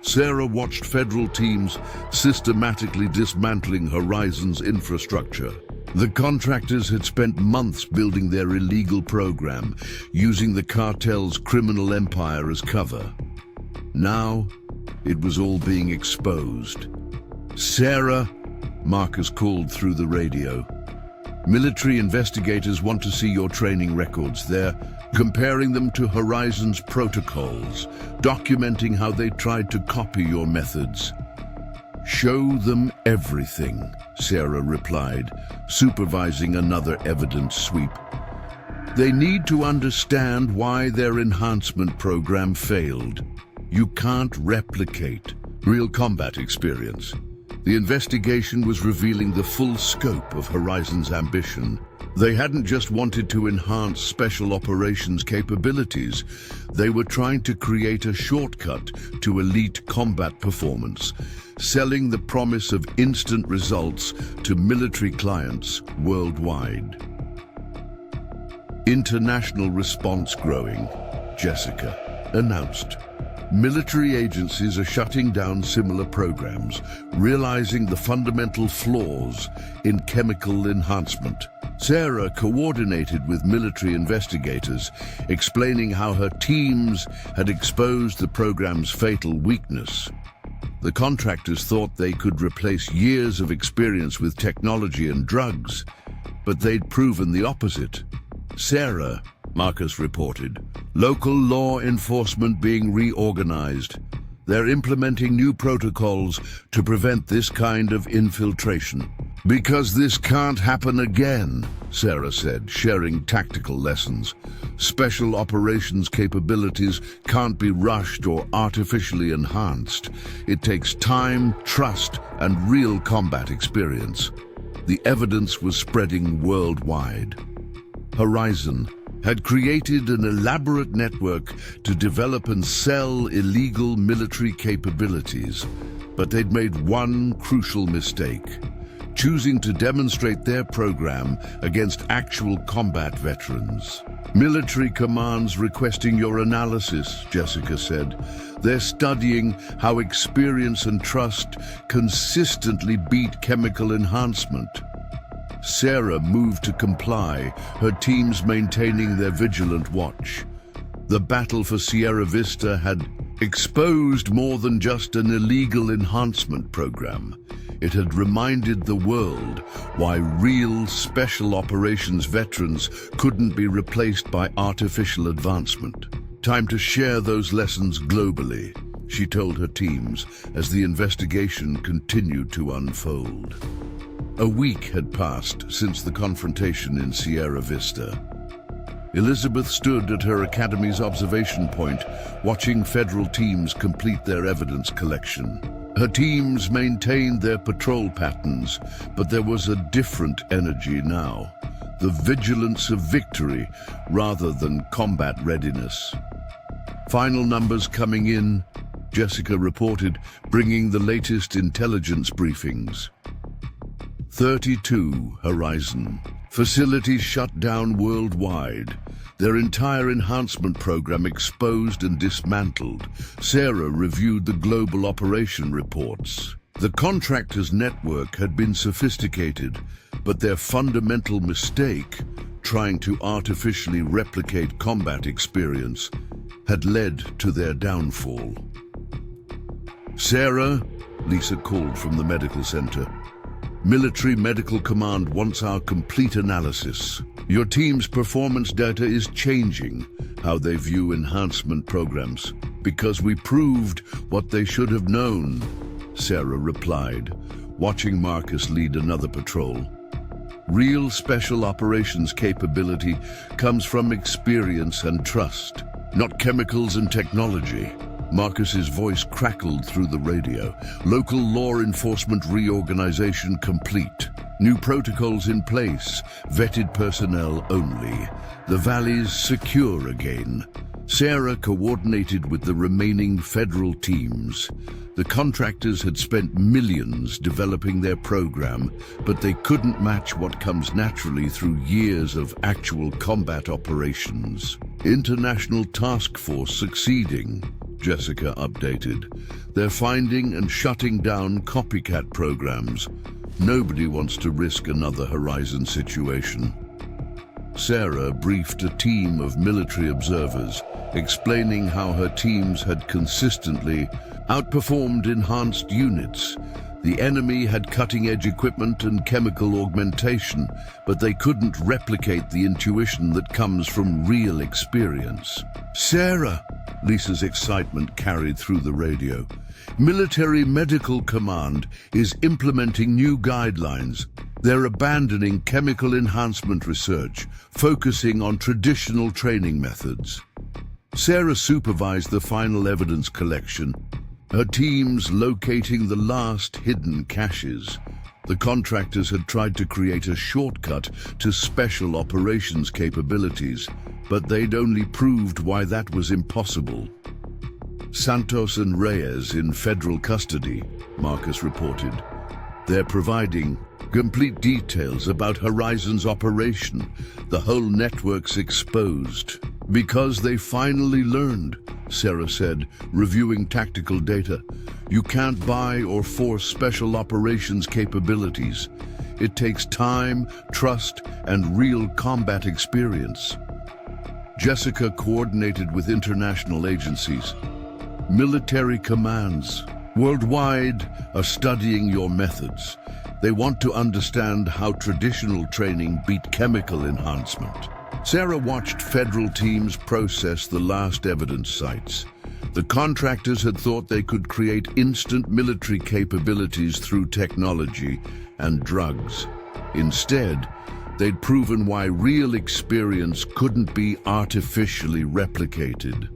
Sarah watched federal teams systematically dismantling Horizon's infrastructure. The contractors had spent months building their illegal program, using the cartel's criminal empire as cover. Now, it was all being exposed. Sarah, Marcus called through the radio. Military investigators want to see your training records. They're comparing them to Horizon's protocols, documenting how they tried to copy your methods. Show them everything, Sarah replied, supervising another evidence sweep. They need to understand why their enhancement program failed. You can't replicate real combat experience. The investigation was revealing the full scope of Horizon's ambition. They hadn't just wanted to enhance special operations capabilities. They were trying to create a shortcut to elite combat performance, selling the promise of instant results to military clients worldwide. International response growing, Jessica announced. Military agencies are shutting down similar programs, realizing the fundamental flaws in chemical enhancement. Sarah coordinated with military investigators, explaining how her teams had exposed the program's fatal weakness. The contractors thought they could replace years of experience with technology and drugs, but they'd proven the opposite. Sarah, Marcus reported, local law enforcement being reorganized. They're implementing new protocols to prevent this kind of infiltration. Because this can't happen again, Sarah said, sharing tactical lessons. Special operations capabilities can't be rushed or artificially enhanced. It takes time, trust, and real combat experience. The evidence was spreading worldwide. Horizon had created an elaborate network to develop and sell illegal military capabilities, but they'd made one crucial mistake: choosing to demonstrate their program against actual combat veterans. Military commands requesting your analysis, Jessica said. They're studying how experience and trust consistently beat chemical enhancement. Sarah moved to comply, her teams maintaining their vigilant watch. The battle for Sierra Vista had exposed more than just an illegal enhancement program. It had reminded the world why real special operations veterans couldn't be replaced by artificial advancement. Time to share those lessons globally, she told her teams as the investigation continued to unfold. A week had passed since the confrontation in Sierra Vista. Elizabeth stood at her academy's observation point, watching federal teams complete their evidence collection. Her teams maintained their patrol patterns, but there was a different energy now, the vigilance of victory rather than combat readiness. Final numbers coming in, Jessica reported, bringing the latest intelligence briefings. 32 Horizon. Facilities shut down worldwide. Their entire enhancement program exposed and dismantled. Sarah reviewed the global operation reports. The contractors' network had been sophisticated, but their fundamental mistake, trying to artificially replicate combat experience, had led to their downfall. Sarah, Lisa called from the medical center. Military Medical Command wants our complete analysis. Your team's performance data is changing how they view enhancement programs, because we proved what they should have known, Sarah replied, watching Marcus lead another patrol. Real special operations capability comes from experience and trust, not chemicals and technology. Marcus's voice crackled through the radio. Local law enforcement reorganization complete. New protocols in place. Vetted personnel only. The valley's secure again. Sarah coordinated with the remaining federal teams. The contractors had spent millions developing their program, but they couldn't match what comes naturally through years of actual combat operations. International task force succeeding, Jessica updated. They're finding and shutting down copycat programs. Nobody wants to risk another Horizon situation. Sarah briefed a team of military observers, explaining how her teams had consistently outperformed enhanced units. The enemy had cutting-edge equipment and chemical augmentation, but they couldn't replicate the intuition that comes from real experience. Sarah! Lisa's excitement carried through the radio. Military Medical Command is implementing new guidelines. They're abandoning chemical enhancement research, focusing on traditional training methods. Sarah supervised the final evidence collection, her teams locating the last hidden caches. The contractors had tried to create a shortcut to special operations capabilities, but they'd only proved why that was impossible. Santos and Reyes in federal custody, Marcus reported. They're providing complete details about Horizon's operation. The whole network's exposed. Because they finally learned, Sarah said, reviewing tactical data. You can't buy or force special operations capabilities. It takes time, trust, and real combat experience. Jessica coordinated with international agencies. Military commands worldwide are studying your methods. They want to understand how traditional training beat chemical enhancement. Sarah watched federal teams process the last evidence sites. The contractors had thought they could create instant military capabilities through technology and drugs. Instead, they'd proven why real experience couldn't be artificially replicated.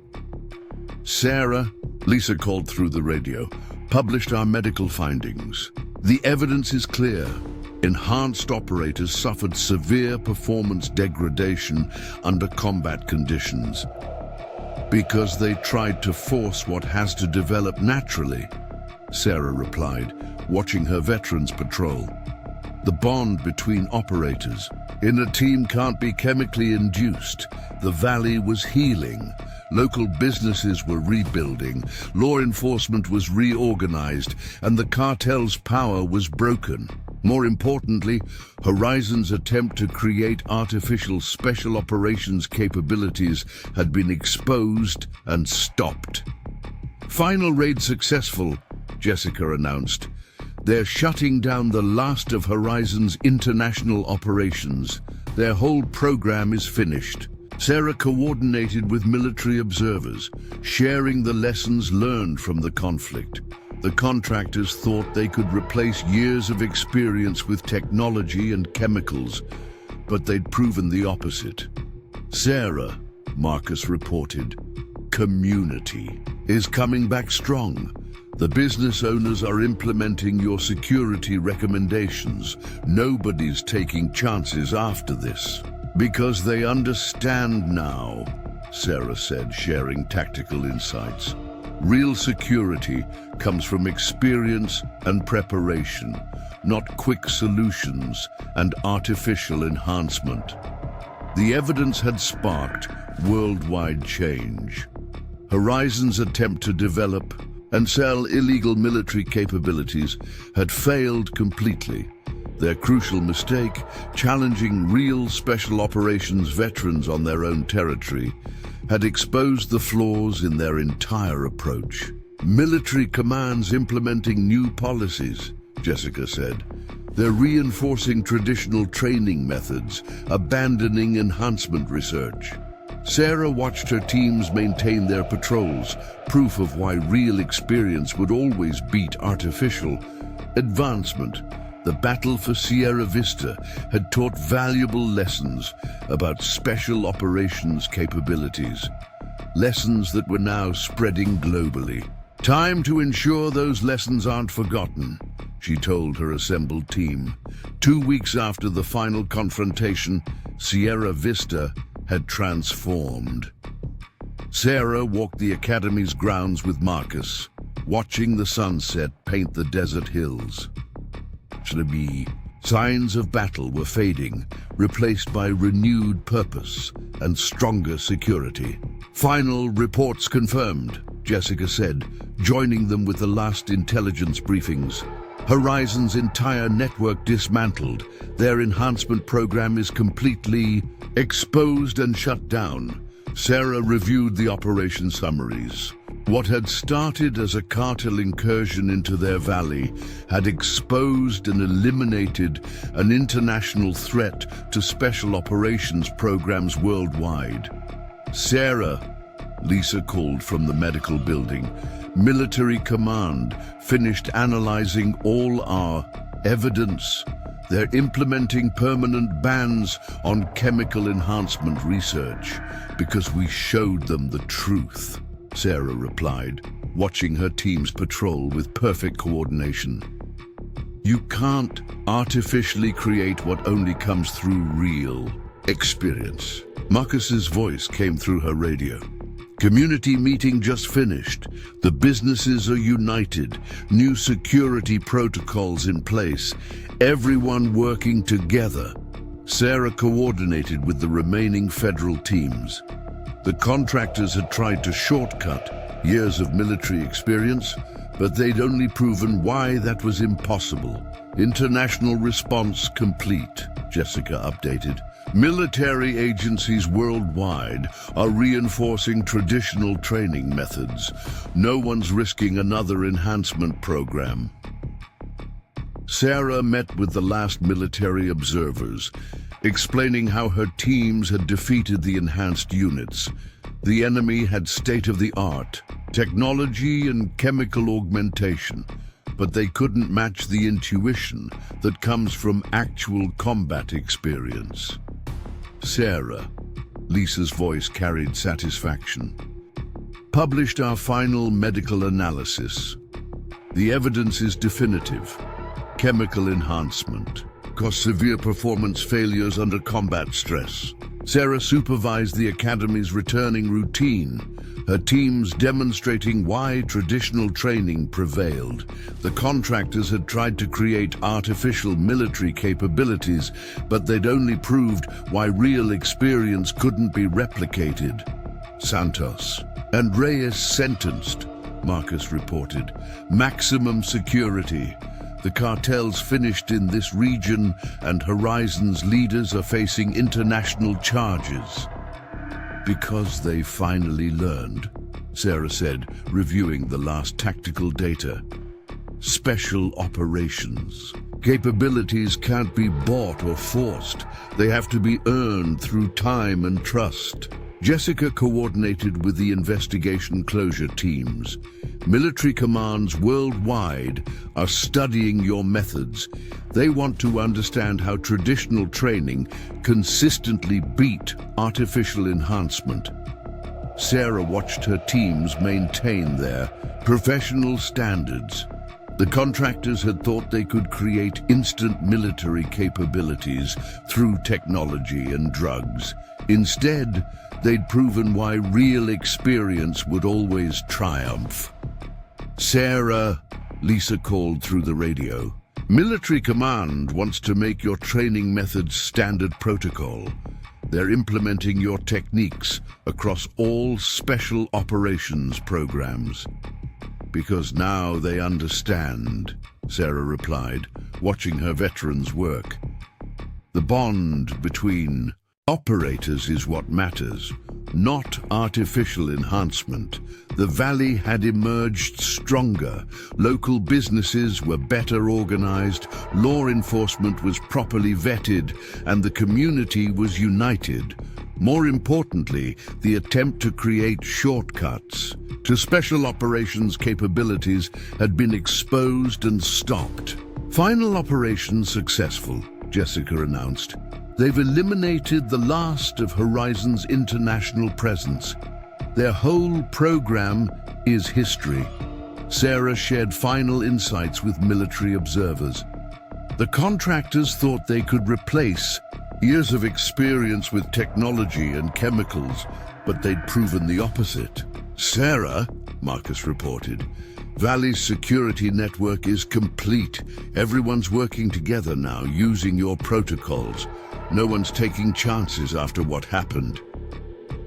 Sarah, Lisa called through the radio, published our medical findings. The evidence is clear. Enhanced operators suffered severe performance degradation under combat conditions because they tried to force what has to develop naturally, Sarah replied, watching her veterans patrol. The bond between operators in a team can't be chemically induced. The valley was healing. Local businesses were rebuilding, law enforcement was reorganized, and the cartel's power was broken. More importantly, Horizon's attempt to create artificial special operations capabilities had been exposed and stopped. Final raid successful, Jessica announced. They're shutting down the last of Horizon's international operations. Their whole program is finished. Sarah coordinated with military observers, sharing the lessons learned from the conflict. The contractors thought they could replace years of experience with technology and chemicals, but they'd proven the opposite. Sarah, Marcus reported, community is coming back strong. The business owners are implementing your security recommendations. Nobody's taking chances after this. Because they understand now, Sarah said, sharing tactical insights. Real security comes from experience and preparation, not quick solutions and artificial enhancement. The evidence had sparked worldwide change. Horizon's attempt to develop and sell illegal military capabilities had failed completely. Their crucial mistake, challenging real special operations veterans on their own territory, had exposed the flaws in their entire approach. Military commands implementing new policies, Jessica said. They're reinforcing traditional training methods, abandoning enhancement research. Sarah watched her teams maintain their patrols, proof of why real experience would always beat artificial advancement. The battle for Sierra Vista had taught valuable lessons about special operations capabilities, lessons that were now spreading globally. Time to ensure those lessons aren't forgotten, she told her assembled team. 2 weeks after the final confrontation, Sierra Vista had transformed. Sarah walked the academy's grounds with Marcus, watching the sunset paint the desert hills. Signs of battle were fading, replaced by renewed purpose and stronger security. Final reports confirmed, Jessica said, joining them with the last intelligence briefings. Horizon's entire network dismantled. Their enhancement program is completely exposed and shut down. Sarah reviewed the operation summaries. What had started as a cartel incursion into their valley had exposed and eliminated an international threat to special operations programs worldwide. Sarah, Lisa called from the medical building, military command finished analyzing all our evidence. They're implementing permanent bans on chemical enhancement research because we showed them the truth, Sarah replied, watching her teams patrol with perfect coordination. You can't artificially create what only comes through real experience. Marcus's voice came through her radio. Community meeting just finished. The businesses are united. New security protocols in place. Everyone working together. Sarah coordinated with the remaining federal teams. The contractors had tried to shortcut years of military experience, but they'd only proven why that was impossible. International response complete, Jessica updated. Military agencies worldwide are reinforcing traditional training methods. No one's risking another enhancement program. Sarah met with the last military observers, explaining how her teams had defeated the enhanced units. The enemy had state-of-the-art technology and chemical augmentation, but they couldn't match the intuition that comes from actual combat experience. Sarah, Lisa's voice carried satisfaction, published our final medical analysis. The evidence is definitive. Chemical enhancement caused severe performance failures under combat stress. Sarah supervised the Academy's returning routine, her teams demonstrating why traditional training prevailed. The contractors had tried to create artificial military capabilities, but they'd only proved why real experience couldn't be replicated. Santos and Reyes sentenced, Marcus reported. Maximum security. The cartels finished in this region, and Horizon's leaders are facing international charges. Because they finally learned, Sarah said, reviewing the last tactical data. Special operations. Capabilities can't be bought or forced. They have to be earned through time and trust. Jessica coordinated with the investigation closure teams. Military commands worldwide are studying your methods. They want to understand how traditional training consistently beat artificial enhancement. Sarah watched her teams maintain their professional standards. The contractors had thought they could create instant military capabilities through technology and drugs. Instead, they'd proven why real experience would always triumph. Sarah, Lisa called through the radio. Military Command wants to make your training methods standard protocol. They're implementing your techniques across all special operations programs. Because now they understand, Sarah replied, watching her veterans work. The bond between operators is what matters, not artificial enhancement. The valley had emerged stronger. Local businesses were better organized, law enforcement was properly vetted, and the community was united. More importantly, the attempt to create shortcuts to special operations capabilities had been exposed and stopped. Final operation successful, Jessica announced. They've eliminated the last of Horizon's international presence. Their whole program is history. Sarah shared final insights with military observers. The contractors thought they could replace years of experience with technology and chemicals, but they'd proven the opposite. Sarah, Marcus reported, Valley's security network is complete. Everyone's working together now, using your protocols. No one's taking chances after what happened.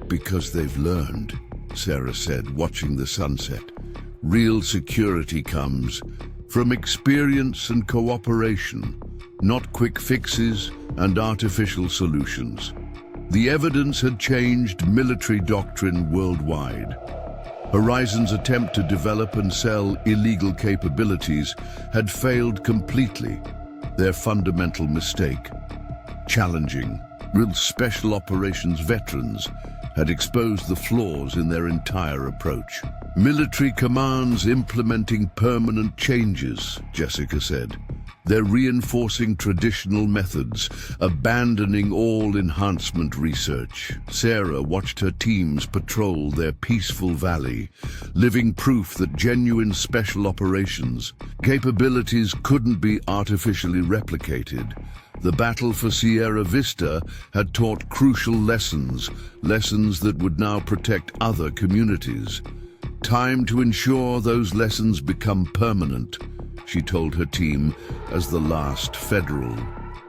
Because they've learned, Sarah said, watching the sunset. Real security comes from experience and cooperation, not quick fixes and artificial solutions. The evidence had changed military doctrine worldwide. Horizon's attempt to develop and sell illegal capabilities had failed completely. Their fundamental mistake, challenging real special operations veterans, had exposed the flaws in their entire approach. Military commands implementing permanent changes, Jessica said. They're reinforcing traditional methods, abandoning all enhancement research. Sarah watched her teams patrol their peaceful valley, living proof that genuine special operations capabilities couldn't be artificially replicated. The battle for Sierra Vista had taught crucial lessons that would now protect other communities. Time to ensure those lessons become permanent, she told her team as the last federal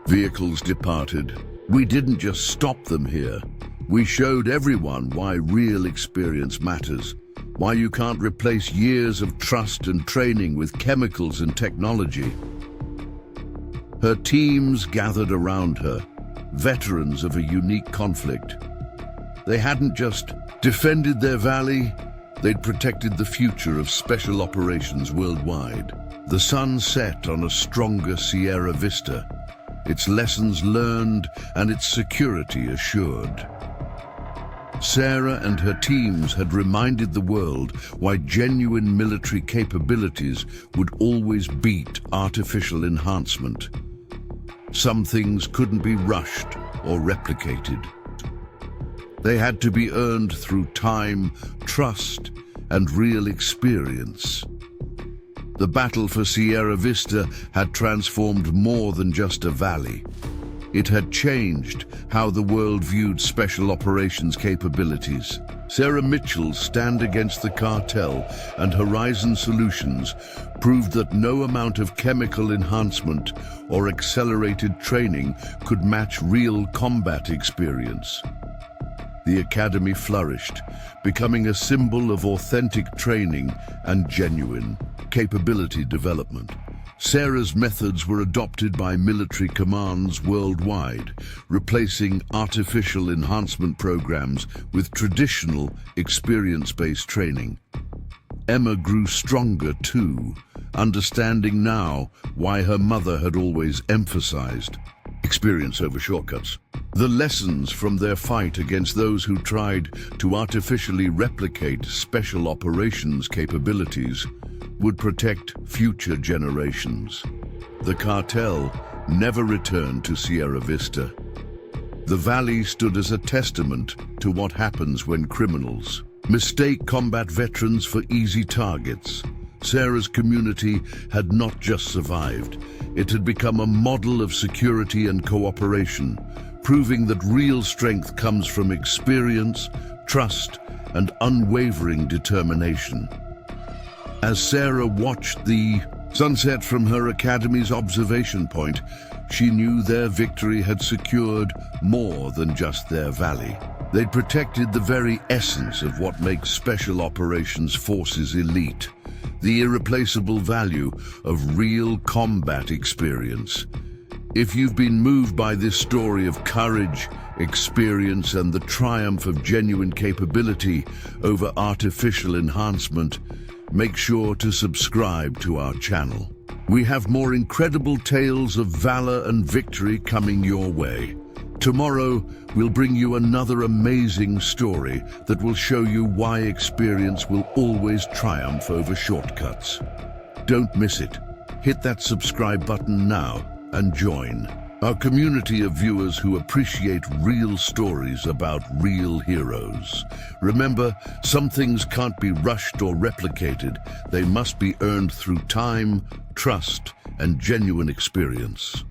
vehicles departed. We didn't just stop them here. We showed everyone why real experience matters, why you can't replace years of trust and training with chemicals and technology. Her teams gathered around her, veterans of a unique conflict. They hadn't just defended their valley, they'd protected the future of special operations worldwide. The sun set on a stronger Sierra Vista, its lessons learned and its security assured. Sarah and her teams had reminded the world why genuine military capabilities would always beat artificial enhancement. Some things couldn't be rushed or replicated. They had to be earned through time, trust, and real experience. The battle for Sierra Vista had transformed more than just a valley. It had changed how the world viewed special operations capabilities. Sarah Mitchell's stand against the Cartel and Horizon Solutions proved that no amount of chemical enhancement or accelerated training could match real combat experience. The academy flourished, becoming a symbol of authentic training and genuine capability development. Sarah's methods were adopted by military commands worldwide, replacing artificial enhancement programs with traditional experience-based training. Emma grew stronger too, understanding now why her mother had always emphasized experience over shortcuts. The lessons from their fight against those who tried to artificially replicate special operations capabilities would protect future generations. The Cartel never returned to Sierra Vista. The valley stood as a testament to what happens when criminals mistake combat veterans for easy targets. Sarah's community had not just survived, it had become a model of security and cooperation, proving that real strength comes from experience, trust, and unwavering determination. As Sarah watched the sunset from her academy's observation point, she knew their victory had secured more than just their valley. They'd protected the very essence of what makes special operations forces elite, the irreplaceable value of real combat experience. If you've been moved by this story of courage, experience, and the triumph of genuine capability over artificial enhancement, make sure to subscribe to our channel. We have more incredible tales of valor and victory coming your way. Tomorrow, we'll bring you another amazing story that will show you why experience will always triumph over shortcuts. Don't miss it. Hit that subscribe button now and join our community of viewers who appreciate real stories about real heroes. Remember, some things can't be rushed or replicated. They must be earned through time, trust, and genuine experience.